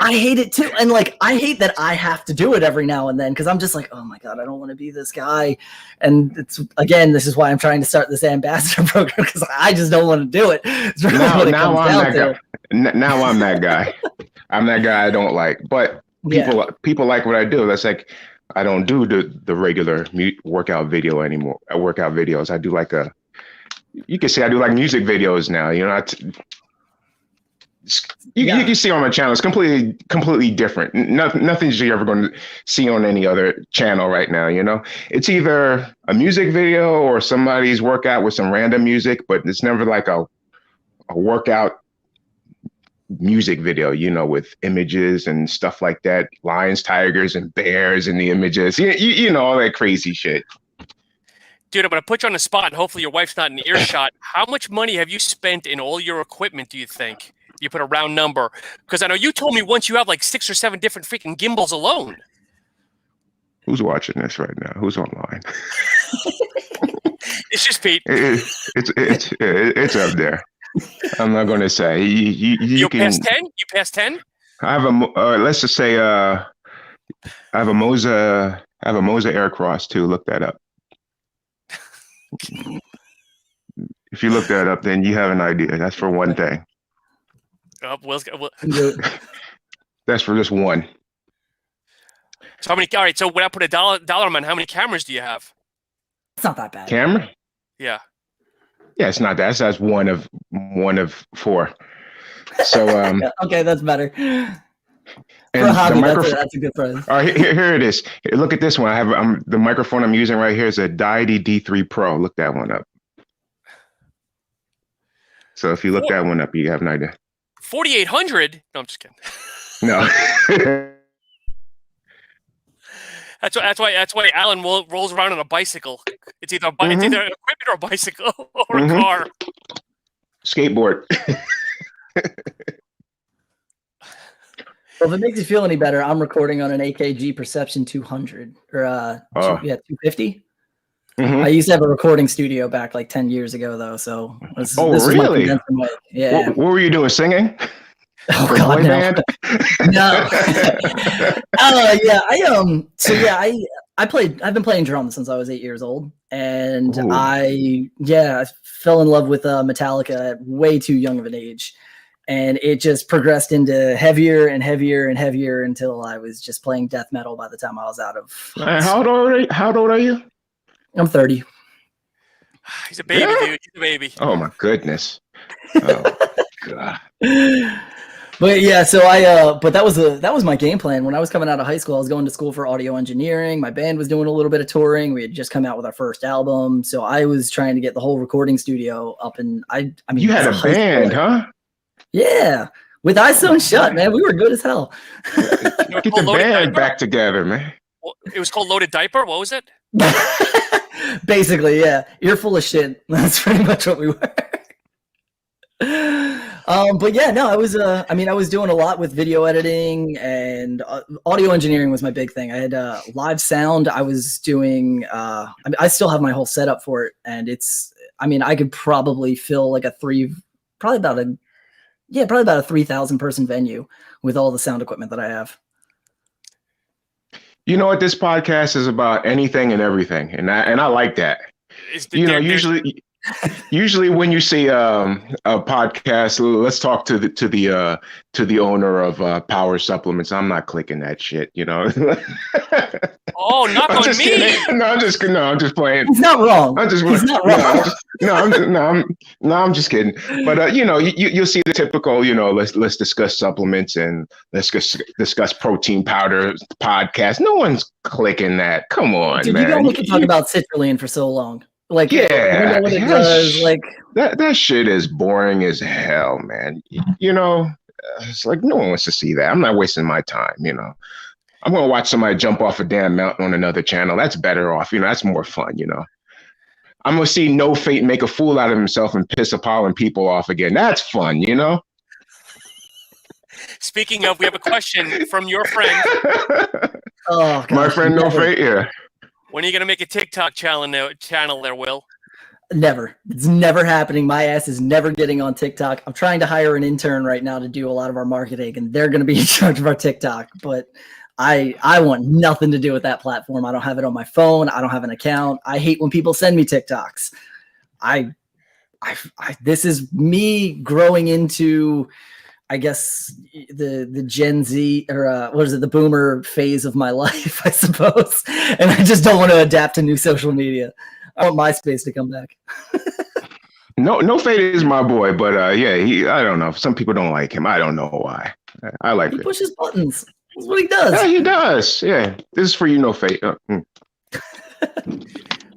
I hate it too. And like, I hate that I have to do it every now and then because I'm just like, oh my God, I don't want to be this guy. And it's again, this is why I'm trying to start this ambassador program because I just don't want to do it. It's really now I'm that guy. Now I'm that guy. I'm that guy I don't like. But people like what I do. That's like, I don't do the regular workout video anymore. Workout videos. I do like you could say I do like music videos now. You know, you can see on my channel. It's completely different. Nothing you're ever going to see on any other channel right now. You know, it's either a music video or somebody's workout with some random music, but it's never like a workout music video, you know, with images and stuff like that, lions, tigers, and bears in the images, you know, all that crazy shit. Dude, I'm gonna put you on the spot, and hopefully your wife's not in earshot. How much money have you spent in all your equipment? Do you think you put a round number? Because I know you told me once you have like 6 or 7 different freaking gimbals alone. Who's watching this right now? Who's online? It's just Pete. It's up there. I'm not going to say. You can pass 10. You pass 10. I have a. Let's just say. I have a Moza. I have a Moza Aircross too. Look that up. If you look that up, then you have an idea. That's for one thing. That's for just one. So how many? All right. So when I put a dollar amount, how many cameras do you have? It's not that bad. Camera? Yeah. Yeah, it's not that. That's one of 4. So okay, that's better. For a hobby, that's a good price. All right, here it is. Look at this one. I have the microphone I'm using right here is a Deity D3 Pro. Look that one up. So if you look that one up, you have an idea. 4,800? No, I'm just kidding. No. That's why Alan rolls around on a bicycle. It's either equipment or a bicycle or a car. Skateboard. Well, if it makes you feel any better, I'm recording on an AKG Perception 200 or 250. I used to have a recording studio back like 10 years ago, though. So this really? Yeah. What were you doing? Singing? Oh God, no. No. I've been playing drums since I was 8 years old, and I fell in love with Metallica at way too young of an age, and it just progressed into heavier and heavier and heavier until I was just playing death metal by the time I was out of. How old are you? I'm 30. He's a baby, dude. He's a baby. Oh my goodness. Oh God. But yeah, so but that was my game plan. When I was coming out of high school, I was going to school for audio engineering. My band was doing a little bit of touring. We had just come out with our first album. So I was trying to get the whole recording studio up, and I mean, you had a band, huh? Yeah. With Eyes Sewn Shut, man. We were good as hell. Get the band back together, man. It was called Loaded Diaper? What was it? Basically, yeah. You're full of shit. That's pretty much what we were. But yeah, no, I was doing a lot with video editing, and audio engineering was my big thing. I had live sound. I was doing, I still have my whole setup for it, and I could probably fill like probably about a 3,000 person venue with all the sound equipment that I have. You know what? This podcast is about anything and everything, and I like that. Usually when you see a podcast, let's talk to the owner of Power Supplements. I'm not clicking that shit, you know. Oh, knock I'm on just me. kidding. No, I'm just playing. He's not wrong. He's not wrong. I'm just kidding. But you'll see the typical, let's discuss supplements and let's discuss protein powder podcast. No one's clicking that. Come on, Dude, man. you only can talk about citrulline for so long. Like, yeah, you know what it does. Like that shit is boring as hell, man. It's like no one wants to see that. I'm not wasting my time. I'm gonna watch somebody jump off a damn mountain on another channel. That's better off. That's more fun. I'm gonna see No Fate make a fool out of himself and piss appalling people off again. That's fun. Speaking of, we have a question from your friend. Oh, gosh, my friend No Fate. Yeah. When are you gonna make a TikTok channel there, Will? Never. It's never happening. My ass is never getting on TikTok. I'm trying to hire an intern right now to do a lot of our marketing, and they're going to be in charge of our TikTok. But I want nothing to do with that platform. I don't have it on my phone. I don't have an account. I hate when people send me TikToks. This is me growing into, I guess, the Gen Z or what is it, the boomer phase of my life, I suppose. And I just don't want to adapt to new social media. I want MySpace to come back. No Fate is my boy, but I don't know. Some people don't like him. I don't know why. I like He it. pushes buttons. That's what he does. Yeah, he does. Yeah, this is for you, No Fate.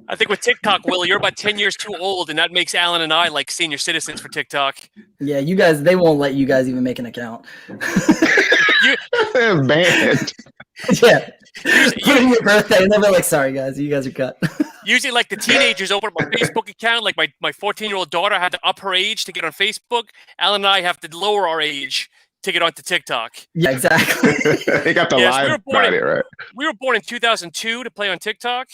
I think with TikTok, Will, you're about 10 years too old, and that makes Alan and I like senior citizens for TikTok. Yeah, you guys, they won't let you guys even make an account. Banned. Yeah. Put in your birthday, and they'll be like, sorry, guys, you guys are cut. Usually, like the teenagers open up my Facebook account. Like my 14-year-old daughter had to up her age to get on Facebook. Alan and I have to lower our age to get onto TikTok. Yeah, exactly. He got the live about it, right? We were born in 2002 to play on TikTok.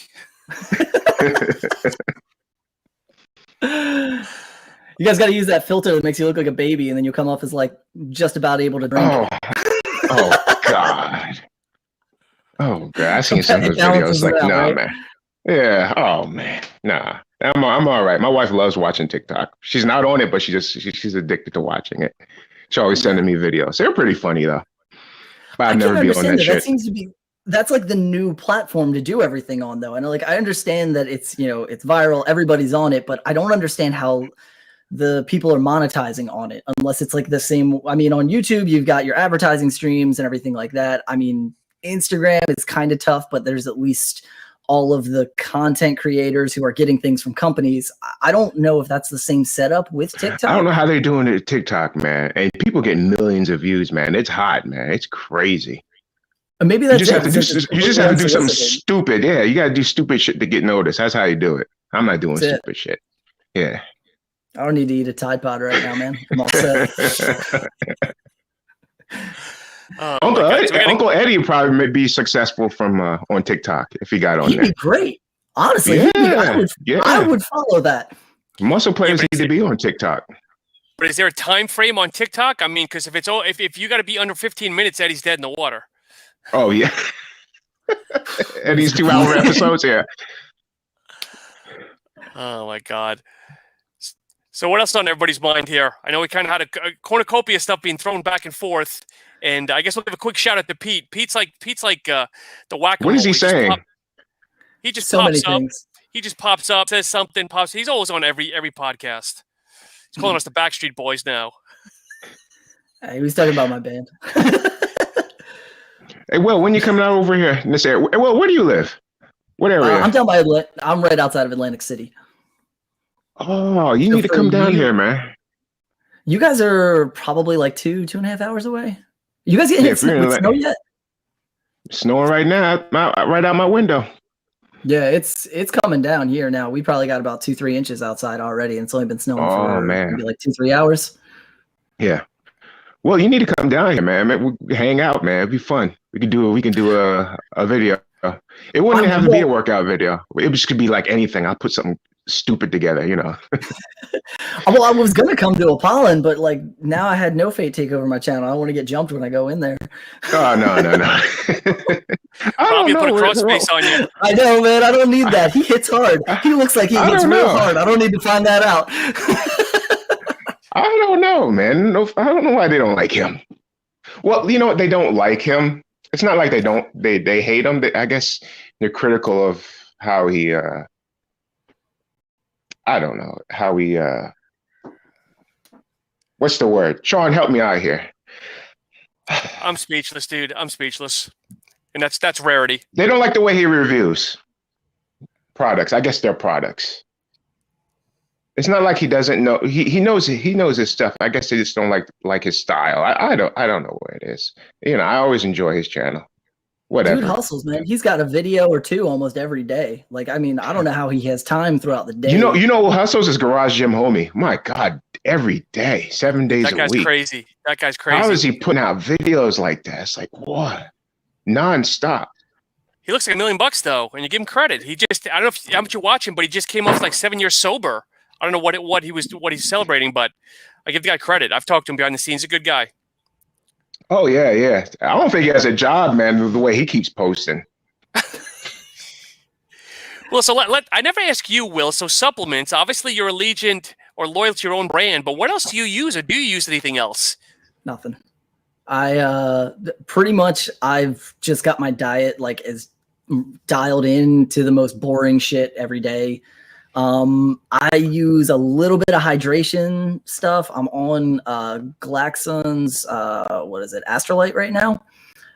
You guys got to use that filter that makes you look like a baby, and then you come off as like just about able to drink. Oh God. Oh God. I seen some of those videos. Like, nah, right? Man. Yeah. Oh man. Nah. I'm all right. My wife loves watching TikTok. She's not on it, but she's addicted to watching it. She's always sending me videos. They're pretty funny though. But I'd never be on that shit. That seems to be that's like the new platform to do everything on, though. And like I understand that it's it's viral, everybody's on it, but I don't understand how the people are monetizing on it unless it's like the same. I mean, on YouTube, you've got your advertising streams and everything like that. I mean, Instagram is kind of tough, but there's at least all of the content creators who are getting things from companies. I don't know if that's the same setup with TikTok. I don't know how they're doing it at TikTok, man. And people get millions of views, man. It's hot, man. It's crazy. Maybe that's you just have to do something stupid. Yeah, you got to do stupid shit to get noticed. That's how you do it. I'm not doing stupid shit. Yeah. I don't need to eat a Tide Pod right now, man. I'm all set. Uncle Eddie would probably may be successful from on TikTok if he got on there. He'd be great. Honestly, I would follow that. Muscle players need to be on TikTok. But is there a time frame on TikTok? I mean, because if you got to be under 15 minutes, Eddie's dead in the water. Oh yeah. Eddie's 2-hour episodes, yeah. Oh my God. So what else is on everybody's mind here? I know we kind of had a cornucopia of stuff being thrown back and forth, and I guess we'll give a quick shout out to Pete. Pete's like the whack-a-mole. What is he saying? He just pops up. He just pops up, says something, pops. He's always on every podcast. He's calling us the Backstreet Boys now. He was talking about my band. Hey, Will, when you coming out over here in this area? Well, where do you live? What area? I'm down by I'm right outside of Atlantic City. Oh, you need to come down here, man. You guys are probably like 2.5 hours away. You guys getting hit with snow yet? Snowing right now, right out my window. Yeah, it's coming down here now. We probably got about 2-3 inches outside already, and it's only been snowing for maybe like 2-3 hours. Yeah. Well, you need to come down here, man. We hang out, man. It'd be fun. We can do a video. It wouldn't even have to be a workout video. It just could be like anything. I'll put something stupid together, Well, I was gonna come to Apollon, but like now I had No Fate take over my channel. I don't want to get jumped when I go in there. Oh no. Probably put a cross space on you. I know, man. I don't need that. He hits hard. He looks like he hits real hard. I don't need to find that out. I don't know, man. No, I don't know why they don't like him. Well, they don't like him. it's not like they hate him. I guess they're critical of how he I don't know how he what's the word? Sean, help me out here. I'm speechless, dude. I'm speechless, and that's rarity. They don't like the way he reviews products. I guess they're products. It's not like he doesn't know. He knows his stuff. I guess they just don't like his style. I don't know what it is. You know, I always enjoy his channel. Whatever. Dude hustles, man. He's got a video or two almost every day. Like, I mean, I don't know how he has time throughout the day. You know who hustles is Garage Gym Homie. My God, every day, 7 days a week. That guy's crazy. That guy's crazy. How is he putting out videos like that? It's like, what? Non-stop. He looks like $1 million though, and you give him credit. He just, I don't know how much you watch him, but he just came off like 7 years sober. I don't know what he's celebrating, but I give the guy credit. I've talked to him behind the scenes. He's a good guy. Oh yeah. I don't think he has a job, man. The way he keeps posting. Well, so I never ask you, Will. So supplements. Obviously, you're allegiant or loyal to your own brand, but what else do you use, or do you use anything else? Nothing. I pretty much I've just got my diet like as dialed in to the most boring shit every day. I use a little bit of hydration stuff. I'm on Glaxon's what is it, Astrolite right now.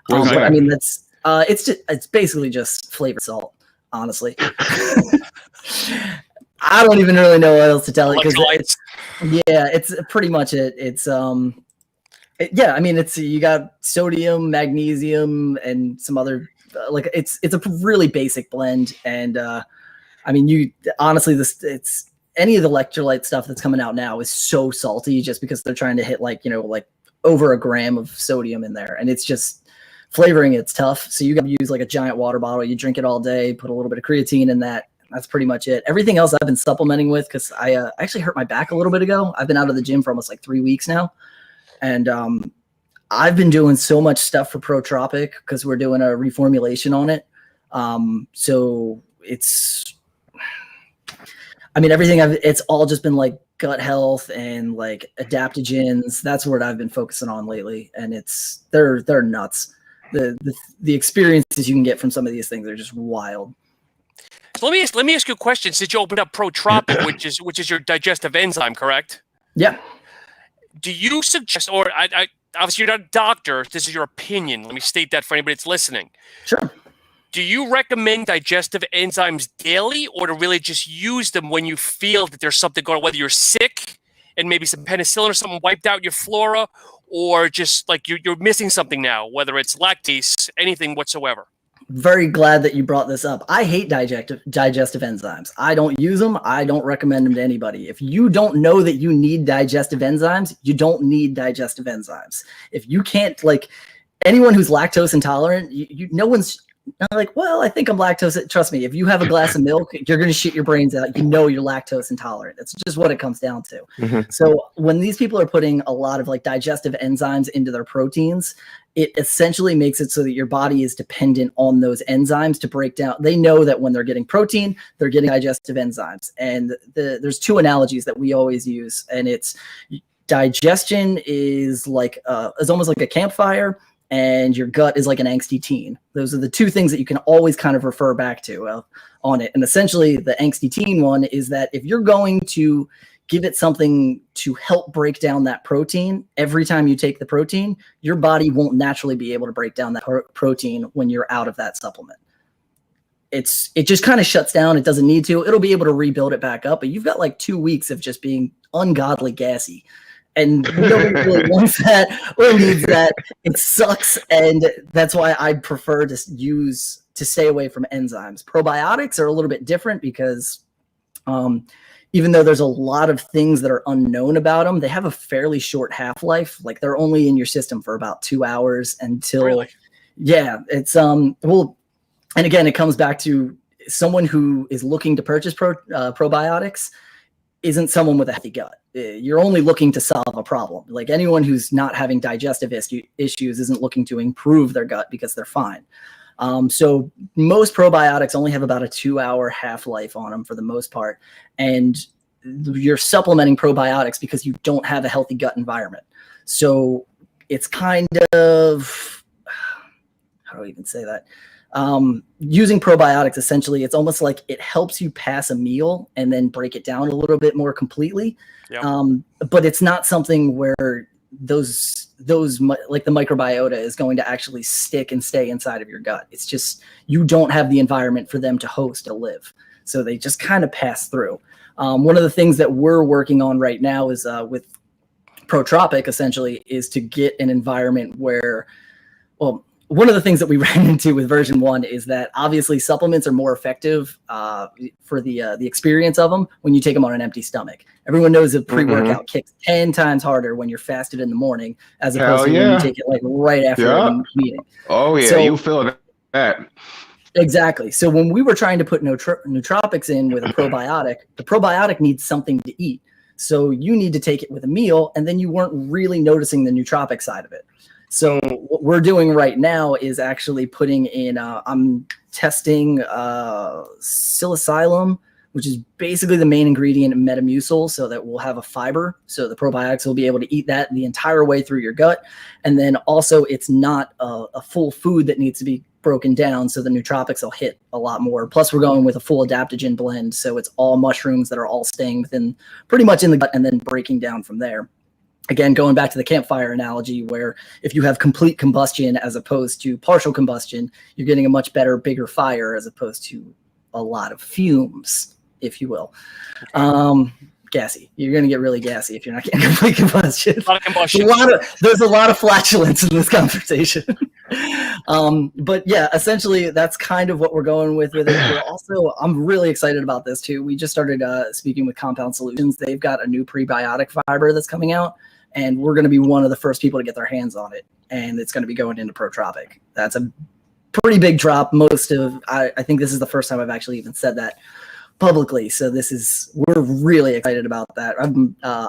I mean that's it's basically just flavored salt, honestly. I don't even really know what else to tell you because it's pretty much it. It's yeah, I mean it's you got sodium, magnesium, and some other like it's a really basic blend. And I mean, you honestly, it's any of the electrolyte stuff that's coming out now is so salty just because they're trying to hit like over a gram of sodium in there, and it's just flavoring. It's tough, so you got to use like a giant water bottle. You drink it all day, put a little bit of creatine in that. That's pretty much it. Everything else I've been supplementing with because I actually hurt my back a little bit ago. I've been out of the gym for almost like 3 weeks now, and I've been doing so much stuff for Protropic because we're doing a reformulation on it. So it's. I mean, it's all just been like gut health and like adaptogens. That's what I've been focusing on lately. And they're nuts. The experiences you can get from some of these things are just wild. So let me ask you a question. Since you opened up Protropic, which is your digestive enzyme, correct? Yeah. Do you suggest, or I obviously you're not a doctor, this is your opinion. Let me state that for anybody that's listening. Sure. Do you recommend digestive enzymes daily, or to really just use them when you feel that there's something going on, whether you're sick and maybe some penicillin or something wiped out your flora, or just like you're missing something now, whether it's lactase, anything whatsoever? Very glad that you brought this up. I hate digestive enzymes. I don't use them. I don't recommend them to anybody. If you don't know that you need digestive enzymes, you don't need digestive enzymes. If you can't, like anyone who's lactose intolerant, no one's not like, well, I think I'm lactose. Trust me, if you have a glass of milk, you're going to shit your brains out. You know you're lactose intolerant. That's just what it comes down to. Mm-hmm. So when these people are putting a lot of like digestive enzymes into their proteins, it essentially makes it so that your body is dependent on those enzymes to break down. They know that when they're getting protein, they're getting digestive enzymes. And there's two analogies that we always use. And it's digestion is like is almost like a campfire, and your gut is like an angsty teen. Those are the two things that you can always kind of refer back to on it. And essentially the angsty teen one is that if you're going to give it something to help break down that protein, every time you take the protein, your body won't naturally be able to break down that protein when you're out of that supplement. It just kind of shuts down. It doesn't need to. It'll be able to rebuild it back up, but you've got like 2 weeks of just being ungodly gassy. And nobody really wants that or needs that. It sucks, and that's why I prefer to stay away from enzymes. Probiotics are a little bit different because even though there's a lot of things that are unknown about them, they have a fairly short half-life. Like they're only in your system for about 2 hours until, really? Yeah, it's well, and again, it comes back to someone who is looking to purchase probiotics isn't someone with a healthy gut. You're only looking to solve a problem. Like anyone who's not having digestive issues isn't looking to improve their gut because they're fine. So most probiotics only have about a 2-hour half-life on them for the most part. And you're supplementing probiotics because you don't have a healthy gut environment. So it's kind of, how how do I even say that? Using probiotics, essentially, it's almost like it helps you pass a meal and then break it down a little bit more completely. Yep. But it's not something where those like the microbiota is going to actually stick and stay inside of your gut. It's just you don't have the environment for them to host or live. So they just kind of pass through. One of the things that we're working on right now is with Protropic, essentially, is to get an environment where, well, one of the things that we ran into with version 1 is that obviously supplements are more effective for the experience of them when you take them on an empty stomach. Everyone knows that pre-workout kicks 10 times harder when you're fasted in the morning as opposed to when you take it like right after the meeting. Oh yeah, so, you feel that. Exactly. So when we were trying to put nootropics in with a probiotic, the probiotic needs something to eat. So you need to take it with a meal, and then you weren't really noticing the nootropic side of it. So what we're doing right now is actually putting in, I'm testing psilocybin, which is basically the main ingredient in Metamucil, so that we'll have a fiber. So the probiotics will be able to eat that the entire way through your gut. And then also it's not a full food that needs to be broken down, so the nootropics will hit a lot more. Plus we're going with a full adaptogen blend, so it's all mushrooms that are all staying within pretty much in the gut and then breaking down from there. Again, going back to the campfire analogy, where if you have complete combustion as opposed to partial combustion, you're getting a much better, bigger fire as opposed to a lot of fumes, if you will. Gassy. You're going to get really gassy if you're not getting complete combustion. A lot of combustion. There's a lot of flatulence in this conversation. But yeah, essentially that's kind of what we're going with it. We're also, I'm really excited about this too. We just started speaking with Compound Solutions. They've got a new prebiotic fiber that's coming out, and we're going to be one of the first people to get their hands on it. And it's going to be going into Protropic. That's a pretty big drop. I think this is the first time I've actually even said that publicly. So we're really excited about that.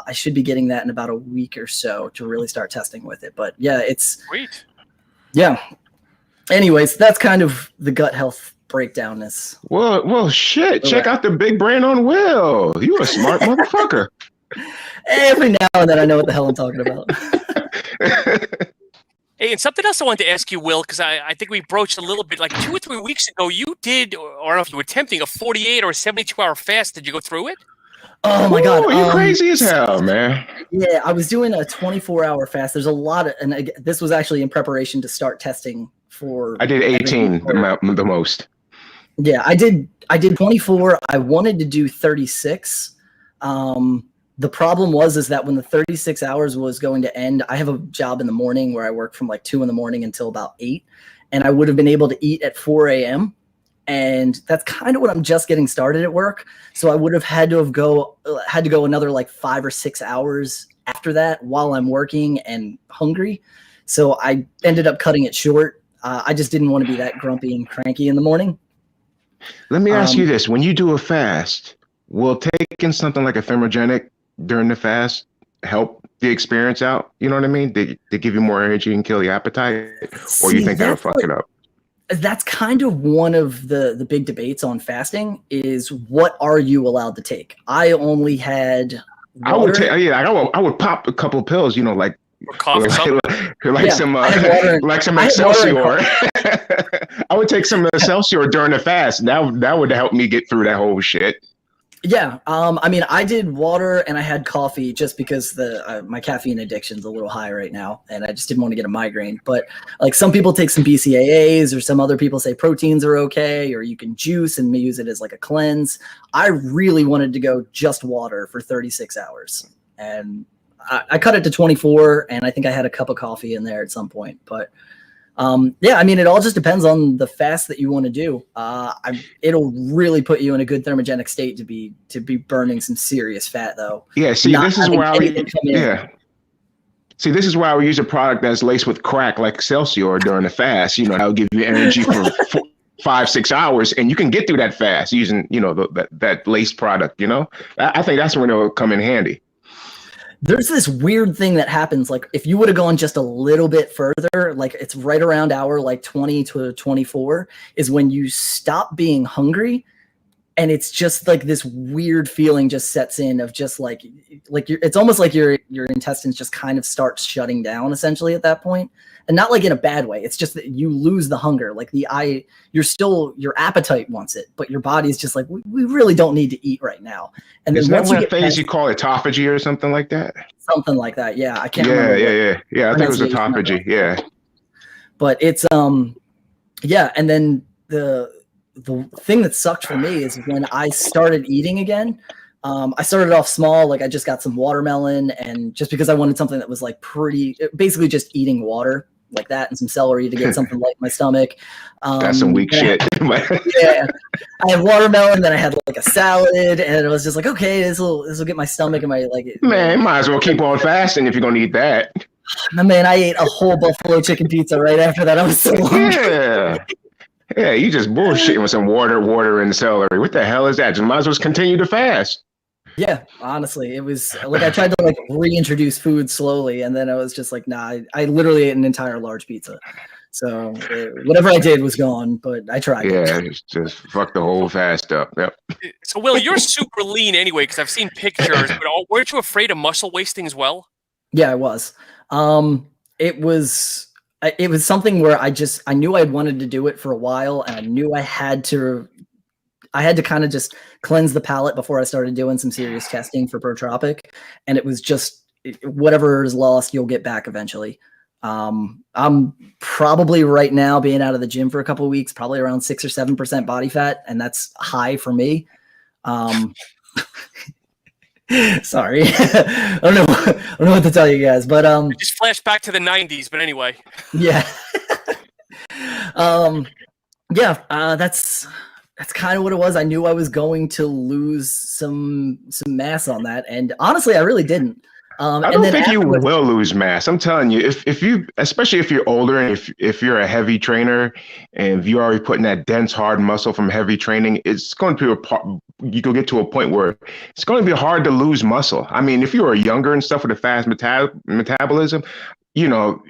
I should be getting that in about a week or so to really start testing with it. But yeah, it's sweet. Yeah. Anyways, that's kind of the gut health breakdown. Well, shit. Check out the big brain on Will. You a smart motherfucker. Every now and then I know what the hell I'm talking about. Hey, and something else I wanted to ask you, Will, because I think we broached a little bit, like 2 or 3 weeks ago, you did, or I don't know if you were attempting a 48 or 72-hour fast. Did you go through it? Oh my God. You crazy as hell, man. Yeah, I was doing a 24-hour fast. There's a lot of, and this was actually in preparation to start testing for. I did 18, the most. Yeah, I did 24. I wanted to do 36. The problem is that when the 36 hours was going to end, I have a job in the morning where I work from like 2 in the morning until about 8. And I would have been able to eat at 4 a.m. And that's kind of when I'm just getting started at work. So I would have had to go another like 5 or 6 hours after that while I'm working and hungry. So I ended up cutting it short. I just didn't want to be that grumpy and cranky in the morning. Let me ask you this. When you do a fast, will taking something like a thermogenic during the fast help the experience out? You know what I mean? They give you more energy and kill the appetite? Or you think that'll fuck it up? That's kind of one of the big debates on fasting is what are you allowed to take? I only had water. I would pop a couple of pills, like coffee, some Excelsior. I would take some Excelsior during the fast. That would help me get through that whole shit. Yeah, I mean, I did water and I had coffee just because my caffeine addiction's a little high right now, and I just didn't want to get a migraine. But like some people take some BCAAs, or some other people say proteins are okay, or you can juice and use it as like a cleanse. I really wanted to go just water for 36 hours, and I cut it to 24, and I think I had a cup of coffee in there at some point. But yeah, I mean, it all just depends on the fast that you want to do. It'll really put you in a good thermogenic state to be burning some serious fat, though. Yeah. See, this is why this is why we use a product that's laced with crack like Excelsior during the fast. That'll give you energy for 5-6 hours, and you can get through that fast using that laced product. I think that's when it'll come in handy. There's this weird thing that happens. Like if you would have gone just a little bit further, like it's right around hour like 20 to 24 is when you stop being hungry and it's just like this weird feeling just sets in of just like it's almost like your intestines just kind of start shutting down essentially at that point, and not like in a bad way. It's just that you lose the hunger. Like your appetite wants it, but your body's just like, we really don't need to eat right now. And then Isn't that once you what get phase you call autophagy or something like that? something like that, yeah, I can't remember. Yeah. I think it was autophagy. Yeah, but it's yeah, and then the thing that sucked for me is when I started eating again. I started off small, like I just got some watermelon, and just because I wanted something that was like basically just eating water like that and some celery to get something light in my stomach. That's some weak shit. Yeah, I had watermelon, then I had like a salad, and it was just like, okay, this will get my stomach and my like. Man, might as well keep on fasting if you're gonna eat that. Man, I ate a whole buffalo chicken pizza right after that. I was so hungry. Yeah, you just bullshitting with some water and celery. What the hell is that? Just might as well continue to fast. Yeah, honestly, it was like I tried to like reintroduce food slowly, and then I was just like, nah, I literally ate an entire large pizza. So whatever I did was gone, but I tried. Yeah, just fuck the whole fast up. Yep. So, Will, you're super lean anyway, because I've seen pictures, but weren't you afraid of muscle wasting as well? Yeah, I was. It was something where I knew I wanted to do it for a while, and I knew I had to kind of just cleanse the palate before I started doing some serious testing for Protropic. And it was just whatever is lost, you'll get back eventually. I'm probably right now being out of the gym for a couple of weeks, probably around 6 or 7% body fat. And that's high for me. Sorry. I don't know what to tell you guys, but just flash back to the 90s, but anyway. Yeah. That's kind of what it was. I knew I was going to lose some mass on that, and honestly, I really didn't. I don't think you will lose mass. I'm telling you, if you, especially if you're older and if you're a heavy trainer and if you're already putting that dense, hard muscle from heavy training, it's going to be you can get to a point where it's going to be hard to lose muscle. I mean, if you are younger and stuff with a fast metabolism, you know,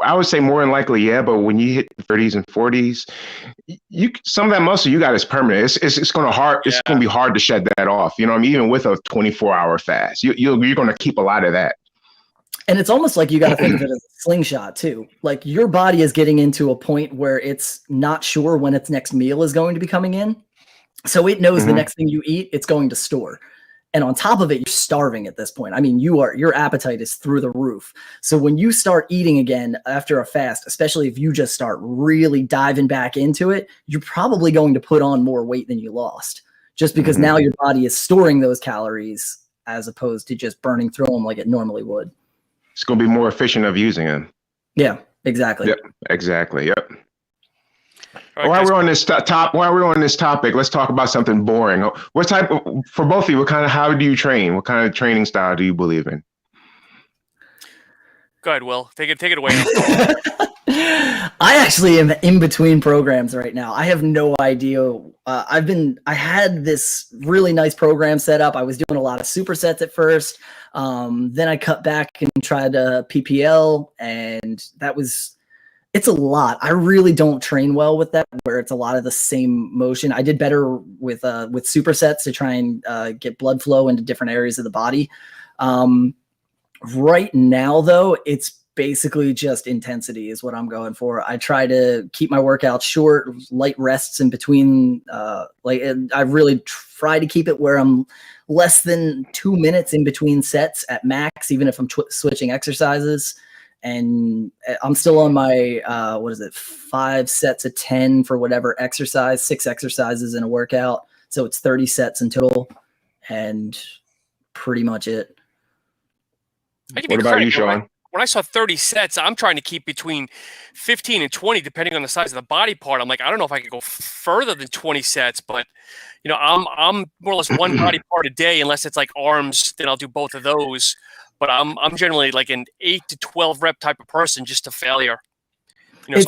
I would say more than likely, yeah. But when you hit the 30s and 40s, some of that muscle you got is permanent. It's going to be hard to shed that off. You know what I mean? Even with a 24-hour fast, you're going to keep a lot of that. And it's almost like you got to think of it as a slingshot too. Like your body is getting into a point where it's not sure when its next meal is going to be coming in. So it knows the next thing you eat, it's going to store. And on top of it, you're starving at this point. I mean, your appetite is through the roof. So when you start eating again after a fast, especially if you just start really diving back into it, you're probably going to put on more weight than you lost, just because now your body is storing those calories as opposed to just burning through them like it normally would. It's going to be more efficient of using them. Yeah, exactly. Yep, exactly. Yep. Right, while we're on this topic, let's talk about something boring. What type of, for both of you, how do you train? What kind of training style do you believe in? Go ahead, Will. Take it away. I actually am in between programs right now. I have no idea. I had this really nice program set up. I was doing a lot of supersets at first. Then I cut back and tried PPL, and it's a lot. I really don't train well with that, where it's a lot of the same motion. I did better with supersets to try and get blood flow into different areas of the body. Right now, though, it's basically just intensity is what I'm going for. I try to keep my workouts short, light rests in between. I really try to keep it where I'm less than 2 minutes in between sets at max, even if I'm switching exercises. And I'm still on my 5 sets of 10 for whatever exercise, 6 exercises in a workout. So it's 30 sets in total, and pretty much it. What about you, Sean? When I saw 30 sets, I'm trying to keep between 15 and 20, depending on the size of the body part. I'm like, I don't know if I could go further than 20 sets, but I'm more or less one body part a day, unless it's like arms, then I'll do both of those. But I'm generally like an 8 to 12 rep type of person, just to failure. It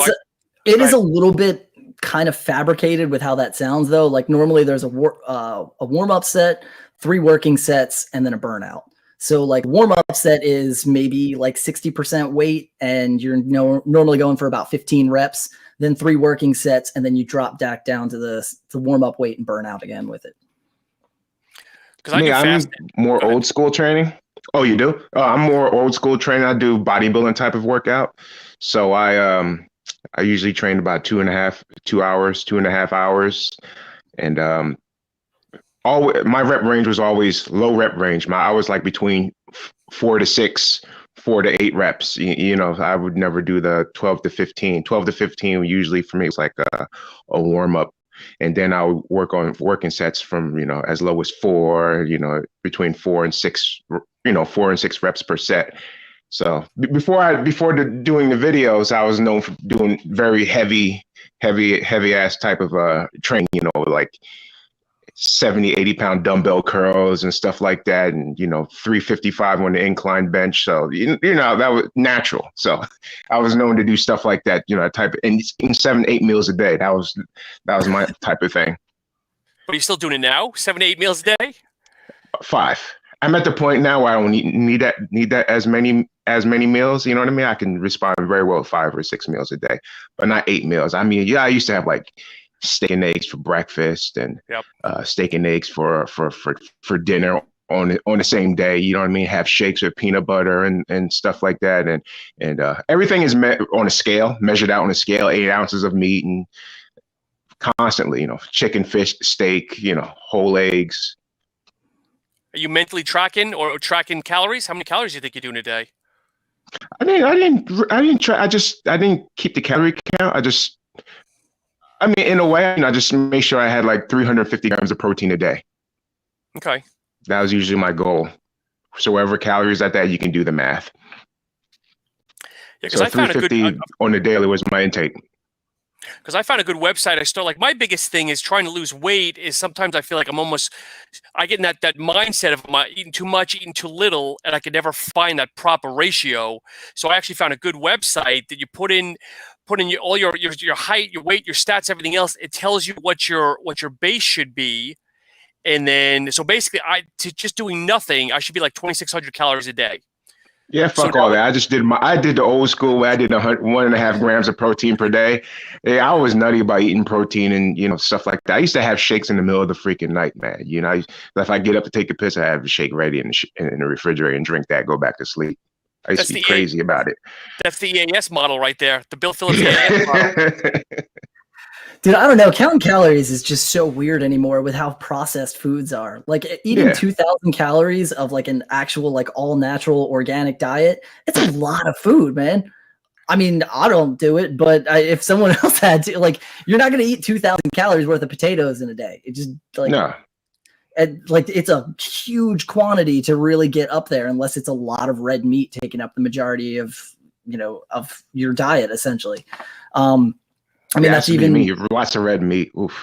is a little bit kind of fabricated with how that sounds, though. Like normally there's a warm up set, 3 working sets, and then a burnout. So like warm up set is maybe like 60% weight, and you're normally going for about 15 reps. Then 3 working sets, and then you drop back down to the warm up weight and burn out again with it. Because I do I'm fasted. more Go ahead. old school training. Oh, you do? I'm more old school training. I do bodybuilding type of workout. So I usually train about 2.5 hours, 2.5 hours, and all my rep range was always low rep range. I was like between 4 to 6, 4 to 8 reps. I would never do the 12 to 15. 12 to 15 usually for me was like a warm up. And then I would work on working sets from, as low as 4, between 4 and 6, 4 and 6 reps per set. So before doing the videos, I was known for doing very heavy ass type of training, like 70, 80 pound dumbbell curls and stuff like that. And, 355 on the incline bench. So, that was natural. So I was known to do stuff like that, type of, and 7, 8 meals a day. That was my type of thing. But you're still doing it now? 7 to 8 meals a day? 5. I'm at the point now where I don't need that as many meals. You know what I mean? I can respond very well with 5 or 6 meals a day, but not 8 meals. I mean, I used to have like steak and eggs for breakfast and steak and eggs for dinner on the same day. You know what I mean? Have shakes with peanut butter and stuff like that. And everything is on a scale, measured out on a scale, 8 ounces of meat and constantly, chicken, fish, steak, whole eggs. Are you mentally tracking or tracking calories? How many calories do you think you're doing a day? I didn't try. I didn't keep the calorie count. In a way, I just made sure I had like 350 grams of protein a day. Okay. That was usually my goal. So whatever calories at that, you can do the math. Yeah, so 350 on the daily was my intake. Because I found a good website. I start, like, my biggest thing is trying to lose weight is sometimes I feel like I get in that mindset of eating too much, eating too little, and I can never find that proper ratio. So I actually found a good website that you put in all your height, your weight, your stats, everything else. It tells you what your base should be. And then, so basically just doing nothing, I should be like 2,600 calories a day. Yeah, fuck all that. I did the old school way. I did 1.5 grams of protein per day. Yeah, I was nutty about eating protein and, stuff like that. I used to have shakes in the middle of the freaking night, man. If I get up to take a piss, I have a shake ready in the refrigerator and drink that, go back to sleep. I used to be crazy about it. That's the EAS model right there. The Bill Phillips EAS model. Dude, I don't know. Counting calories is just so weird anymore with how processed foods are. Like eating 2,000 calories of like an actual, like all natural organic diet, it's a lot of food, man. I mean, I don't do it, but if someone else had to, like, you're not going to eat 2,000 calories worth of potatoes in a day. It just like, no. Like it's a huge quantity to really get up there unless it's a lot of red meat taking up the majority of, of your diet essentially. That's even lots of red meat. Oof.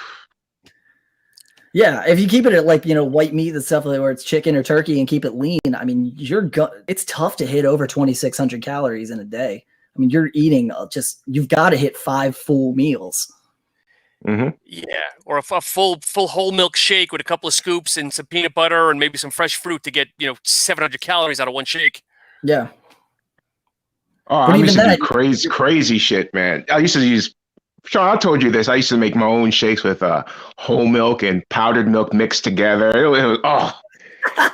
Yeah, if you keep it at like, white meat and stuff like where it's chicken or turkey and keep it lean, it's tough to hit over 2,600 calories in a day. I mean, you're eating you've got to hit 5 full meals. Mm-hmm. Yeah, or a full whole milk shake with a couple of scoops and some peanut butter and maybe some fresh fruit to get 700 calories out of one shake. Yeah. Oh, I used to do crazy shit, man. I used to use. Sean, I told you this. I used to make my own shakes with whole milk and powdered milk mixed together. It was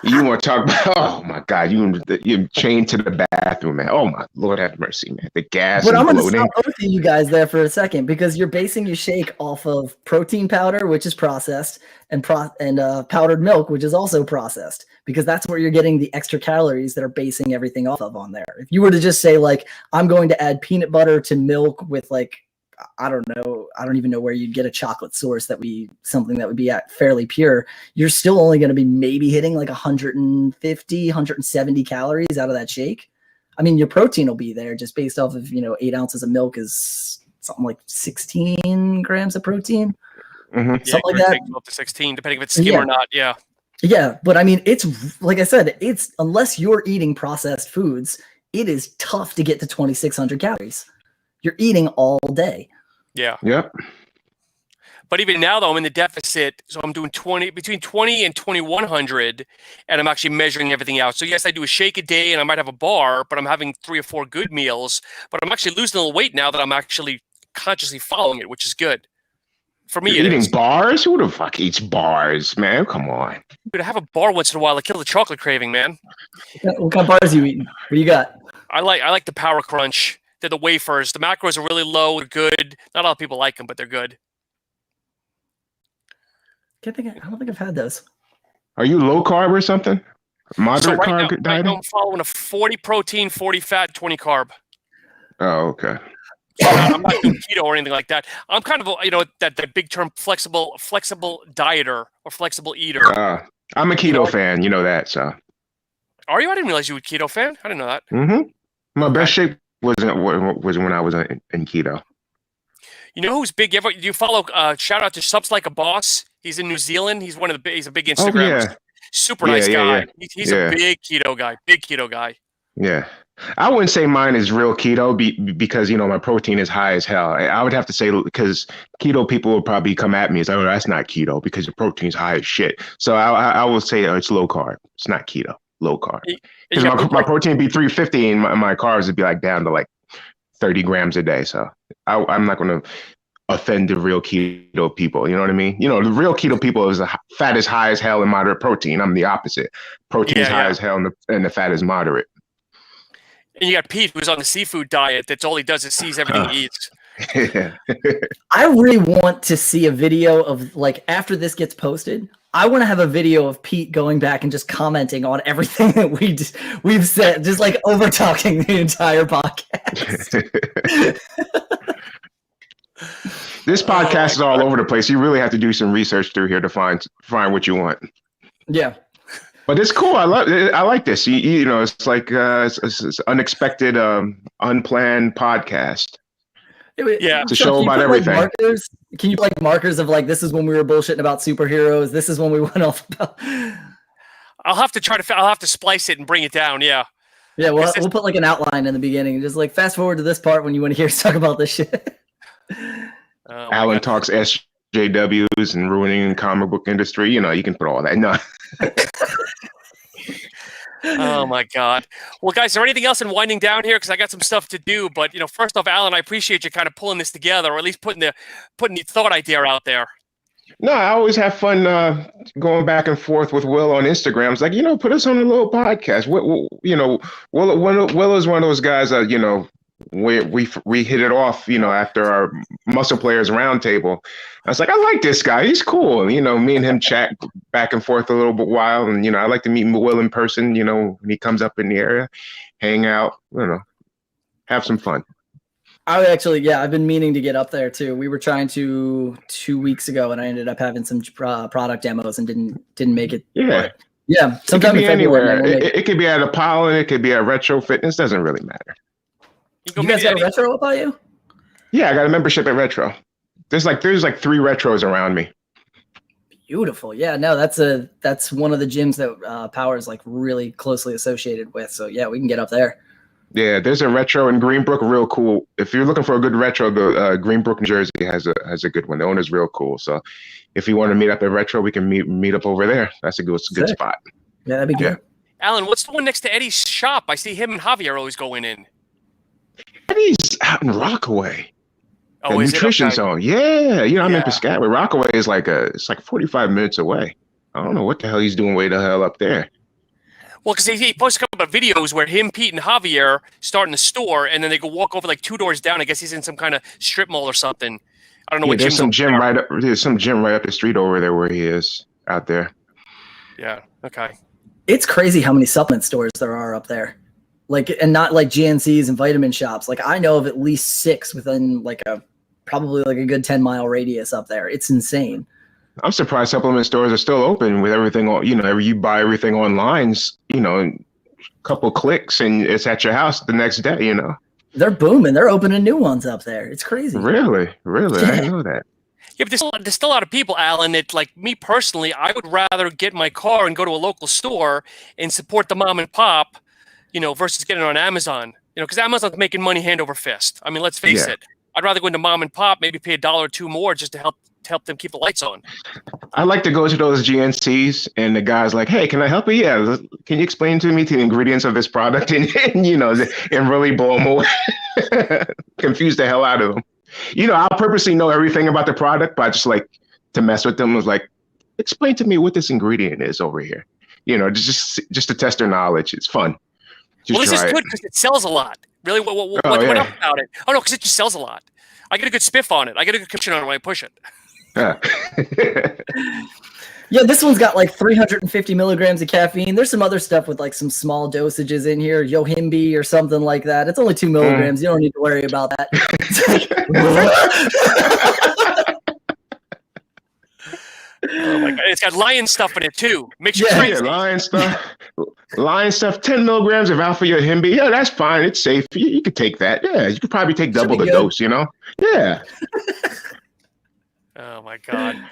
you want to talk about? Oh my God, you're chained to the bathroom, man. Oh my Lord, have mercy, man. The gas. But I'm going to stop both of you guys there for a second because you're basing your shake off of protein powder, which is processed, and powdered milk, which is also processed, because that's where you're getting the extra calories that are basing everything off of on there. If you were to just say like, I'm going to add peanut butter to milk with like, I don't know. I don't even know where you'd get a chocolate source something that would be fairly pure. You're still only going to be maybe hitting like 150, 170 calories out of that shake. I mean, your protein will be there just based off of, 8 ounces of milk is something like 16 grams of protein. Mm-hmm. Something like that. Up to 16, depending if it's skim or not. Yeah. Yeah. But I mean, it's like I said, unless you're eating processed foods, it is tough to get to 2,600 calories. You're eating all day. Yeah. Yep. But even now, though, I'm in the deficit. So I'm doing between 20 and 2,100, and I'm actually measuring everything out. So yes, I do a shake a day, and I might have a bar, but I'm having 3 or 4 good meals. But I'm actually losing a little weight now that I'm actually consciously following it, which is good. For me, You're it eating is. bars? Who the fuck eats bars, man? Come on. Dude, I have a bar once in a while to kill the chocolate craving, man. What kind of bars are you eating? What do you got? I like the Power Crunch. They're the wafers. The macros are really low. They're good. Not a lot of people like them, but they're good. I don't think I've had those. Are you low carb or something? Moderate carb right diet? now I'm following a 40 protein, 40 fat, 20 carb. Oh, okay. So I'm not doing keto or anything like that. I'm kind of that big term flexible dieter or flexible eater. I'm a keto fan, you know that. So. Are you? I didn't realize you were a keto fan. I didn't know that. Mm-hmm. My best shape was when I was in keto. You know who's big? You follow? Shout out to Subs Like a Boss. He's in New Zealand. He's he's a big Instagrammer. Oh, yeah. Super nice guy. Yeah. He's a big keto guy. Big keto guy. Yeah. I wouldn't say mine is real keto because, my protein is high as hell. I would have to say because keto people will probably come at me and say, oh, that's not keto because your protein's high as shit. So I will say it's low carb. It's not keto, low carb. Because my protein would be 350 and my carbs would be like down to like 30 grams a day. So I'm not going to offend the real keto people. You know what I mean? The real keto people is fat is high as hell and moderate protein. I'm the opposite. Protein is high as hell and the fat is moderate. And you got Pete, who's on the seafood diet. That's all he does is sees everything he eats. I really want to see a video of, like, after this gets posted, I want to have a video of Pete going back and just commenting on everything that we've said, just like over talking the entire podcast. This podcast is all over the place. You really have to do some research through here to find what you want. Yeah. But it's cool. I like this. It's like it's unexpected, unplanned podcast. Yeah, it's a show about everything. Like markers? Can you like markers of like, this is when we were bullshitting about superheroes. This is when we went off about. I'll have to splice it and bring it down. Yeah. Yeah. We'll put like an outline in the beginning. Just like fast forward to this part when you want to hear us talk about this shit. Alan talks SJWs and ruining the comic book industry. You can put all that. No. Oh my God. Well, guys, is there anything else in winding down here? Because I got some stuff to do. But first off, Alan, I appreciate you kind of pulling this together, or at least putting the thought idea out there. No, I always have fun going back and forth with Will on Instagram. It's like, put us on a little podcast. Will is one of those guys that, we hit it off, after our Muscle Players Roundtable. I was like, I like this guy. He's cool. And, me and him chat back and forth a little bit while. And, I like to meet Will in person, when he comes up in the area, hang out, have some fun. I've been meaning to get up there too. We were trying to 2 weeks ago and I ended up having some product demos and didn't make it. Yeah. Yeah. Sometime it could be anywhere. It could be at Apollo. It could be at Retro Fitness. Doesn't really matter. You guys got a Retro up by you? Yeah, I got a membership at Retro. There's like 3 retros around me. Beautiful. Yeah, no, that's one of the gyms that Power is like really closely associated with. So yeah, we can get up there. Yeah, there's a Retro in Greenbrook, real cool. If you're looking for a good Retro, the Greenbrook, New Jersey has a good one. The owner's real cool. So if you want to meet up at Retro, we can meet up over there. That's a good spot. Yeah, that'd be good. Alan, what's the one next to Eddie's shop? I see him and Javier always going in. Eddie's out in Rockaway. Oh, is Nutrition it? Okay. Zone. Yeah, I'm in Piscataway. Rockaway is it's like 45 minutes away. I don't know what the hell he's doing way the hell up there. Well, because he posted a couple of videos where him, Pete, and Javier start in the store, and then they go walk over like 2 doors down. I guess he's in some kind of strip mall or something. I don't know what. There's some gym right up. There's some gym right up the street over there where he is out there. Yeah. Okay. It's crazy how many supplement stores there are up there. Like, and not like GNCs and vitamin shops. Like, I know of at least 6 within probably a good 10-mile radius up there. It's insane. I'm surprised supplement stores are still open with everything on, you buy everything online, a couple clicks and it's at your house the next day, They're booming. They're opening new ones up there. It's crazy. Really? Yeah. I didn't know that. Yeah, but there's still a lot of people, Alan, that, like me personally, I would rather get my car and go to a local store and support the mom and pop, versus getting it on Amazon. Because Amazon's making money hand over fist. I mean, let's face it. I'd rather go into mom and pop, maybe pay $1 or $2 more just to help them keep the lights on. I like to go to those GNCs and the guy's like, hey, can I help you? Yeah. Can you explain to me the ingredients of this product and really blow them away, confuse the hell out of them. I'll purposely know everything about the product, but I just like to mess with them. I was like, explain to me what this ingredient is over here. Just to test their knowledge. It's fun. Well, this is try it. good because it sells a lot. Really, what yeah. else about it? Oh no, because it just sells a lot. I get a good spiff on it. I get a good commission on it when I push it. Yeah. Yeah, this one's got like 350 milligrams of caffeine. There's some other stuff with like some small dosages in here, Yohimbe or something like that. It's only 2 milligrams. You don't need to worry about that. Oh my god, it's got lion stuff in it too. Makes you crazy. Yeah, lion stuff. 10 milligrams of alpha Yohimbe. Yeah, that's fine. It's safe. You could take that. Yeah, you could probably take double the dose. Yeah. Oh my god.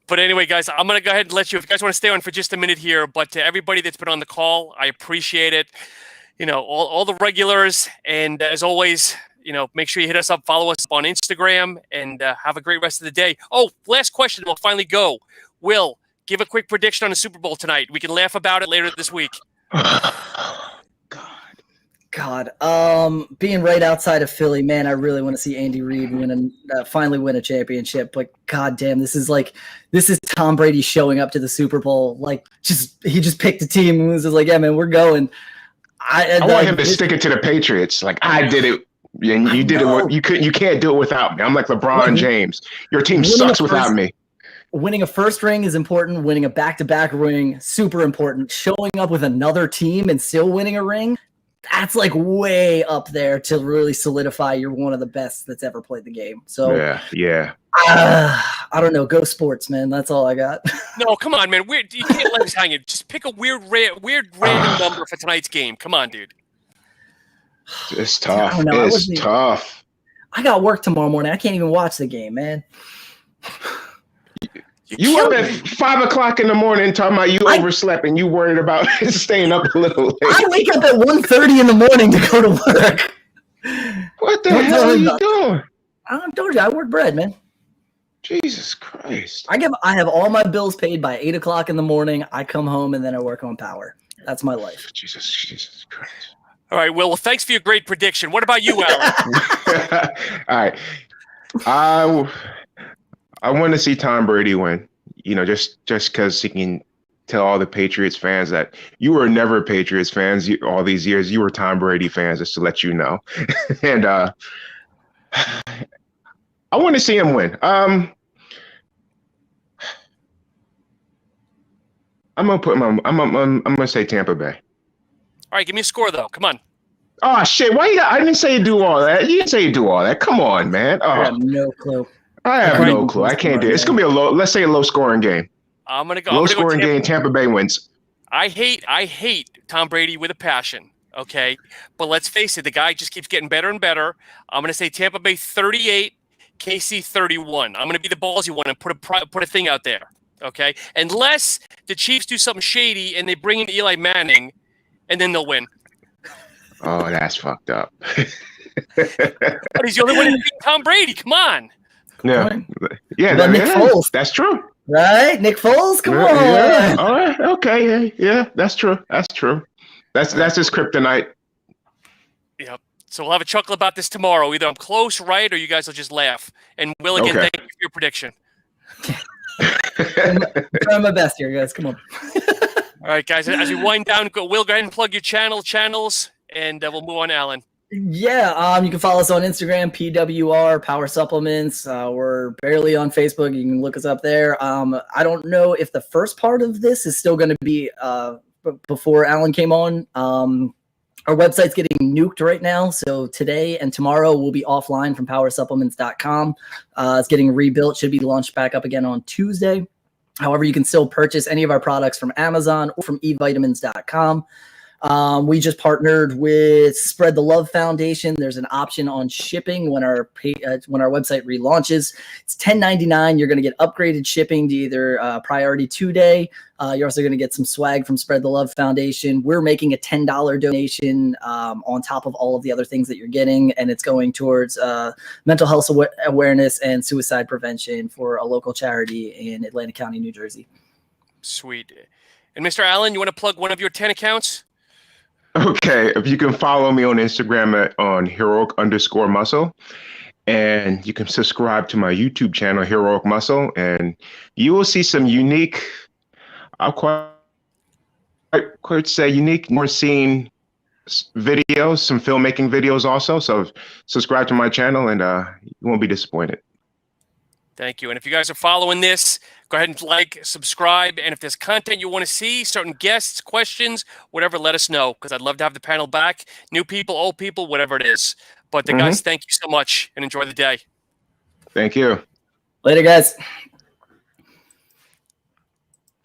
But anyway, guys, I'm going to go ahead and let you, if you guys want to stay on for just a minute here, but to everybody that's been on the call, I appreciate it. All the regulars. And as always, make sure you hit us up, follow us on Instagram, and have a great rest of the day. Oh, last question. We'll finally go. Will, give a quick prediction on the Super Bowl tonight. We can laugh about it later this week. God, being right outside of Philly, man, I really want to see Andy Reid finally win a championship. But goddamn, this is Tom Brady showing up to the Super Bowl. Like, he just picked a team and was just like, yeah, man, we're going. I want him to stick it to the Patriots. Like, I did it, and you did it. You can't do it without me. I'm like LeBron James. Your team sucks without me. Winning a first ring is important. Winning a back-to-back ring, super important. Showing up with another team and still winning a ring, that's like way up there to really solidify you're one of the best that's ever played the game. So yeah. I don't know. Go sports, man. That's all I got. No, come on, man. You can't let us hang it. Just pick a weird random number for tonight's game. Come on, dude. It's tough. It's tough. I got work tomorrow morning. I can't even watch the game, man. You up at 5 o'clock in the morning talking about you overslept and you worried about staying up a little late. I wake up at 1:30 in the morning to go to work. What the hell are you doing? I told you, I work bread, man. Jesus Christ. I have all my bills paid by 8 o'clock in the morning. I come home and then I work on power. That's my life. Jesus Christ. All right, well, thanks for your great prediction. What about you, Alan? All right. I want to see Tom Brady win, just because he can tell all the Patriots fans that you were never Patriots fans all these years. You were Tom Brady fans, just to let you know. And I want to see him win. I'm gonna say Tampa Bay. All right, give me a score though. Come on. Oh shit! I didn't say you do all that. You didn't say you do all that. Come on, man. Oh. I have no clue. I have no clue. I can't do it. It's going to be let's say a low scoring game. I'm going to go. Low scoring game. Tampa Bay wins. I hate Tom Brady with a passion. Okay. But let's face it. The guy just keeps getting better and better. I'm going to say Tampa Bay 38, KC 31. I'm going to be the ballsy one and put a thing out there. Okay. Unless the Chiefs do something shady and they bring in Eli Manning and then they'll win. Oh, that's fucked up. But he's the only one who beat Tom Brady. Come on. Yeah, Nick Foles. That's true. Right, Nick Foles. Come on. Yeah. All right. Okay. Yeah. That's true. That's his kryptonite. Yep. So we'll have a chuckle about this tomorrow. Either I'm close, right, or you guys will just laugh. And Will, again, thank you for your prediction. I'm trying my best here, guys. Come on. All right, guys. As we wind down, Will, go ahead and plug your channels, and we'll move on to Alan. Yeah, you can follow us on Instagram, PWR Power Supplements. We're barely on Facebook. You can look us up there. I don't know if the first part of this is still going to be before Alan came on. Our website's getting nuked right now, so today and tomorrow we'll be offline from powersupplements.com. It's getting rebuilt, should be launched back up again on Tuesday. However, you can still purchase any of our products from Amazon or from evitamins.com. We just partnered with Spread the Love Foundation. There's an option on shipping when our website relaunches. It's $10.99. You're going to get upgraded shipping to either Priority 2-Day. You're also going to get some swag from Spread the Love Foundation. We're making a $10 donation on top of all of the other things that you're getting, and it's going towards mental health awareness and suicide prevention for a local charity in Atlantic County, New Jersey. Sweet. And Mr. Allen, you want to plug one of your 10 accounts? Okay, if you can follow me on Instagram on heroic_muscle, And you can subscribe to my YouTube channel, Heroic Muscle, and you will see some unique, I'll quite say unique, more seen videos, some filmmaking videos also. So subscribe to my channel and you won't be disappointed. Thank you. And if you guys are following this, go ahead and like, subscribe. And if there's content you want to see, certain guests, questions, whatever, let us know, because I'd love to have the panel back. New people, old people, whatever it is. But guys, thank you so much and enjoy the day. Thank you. Later, guys.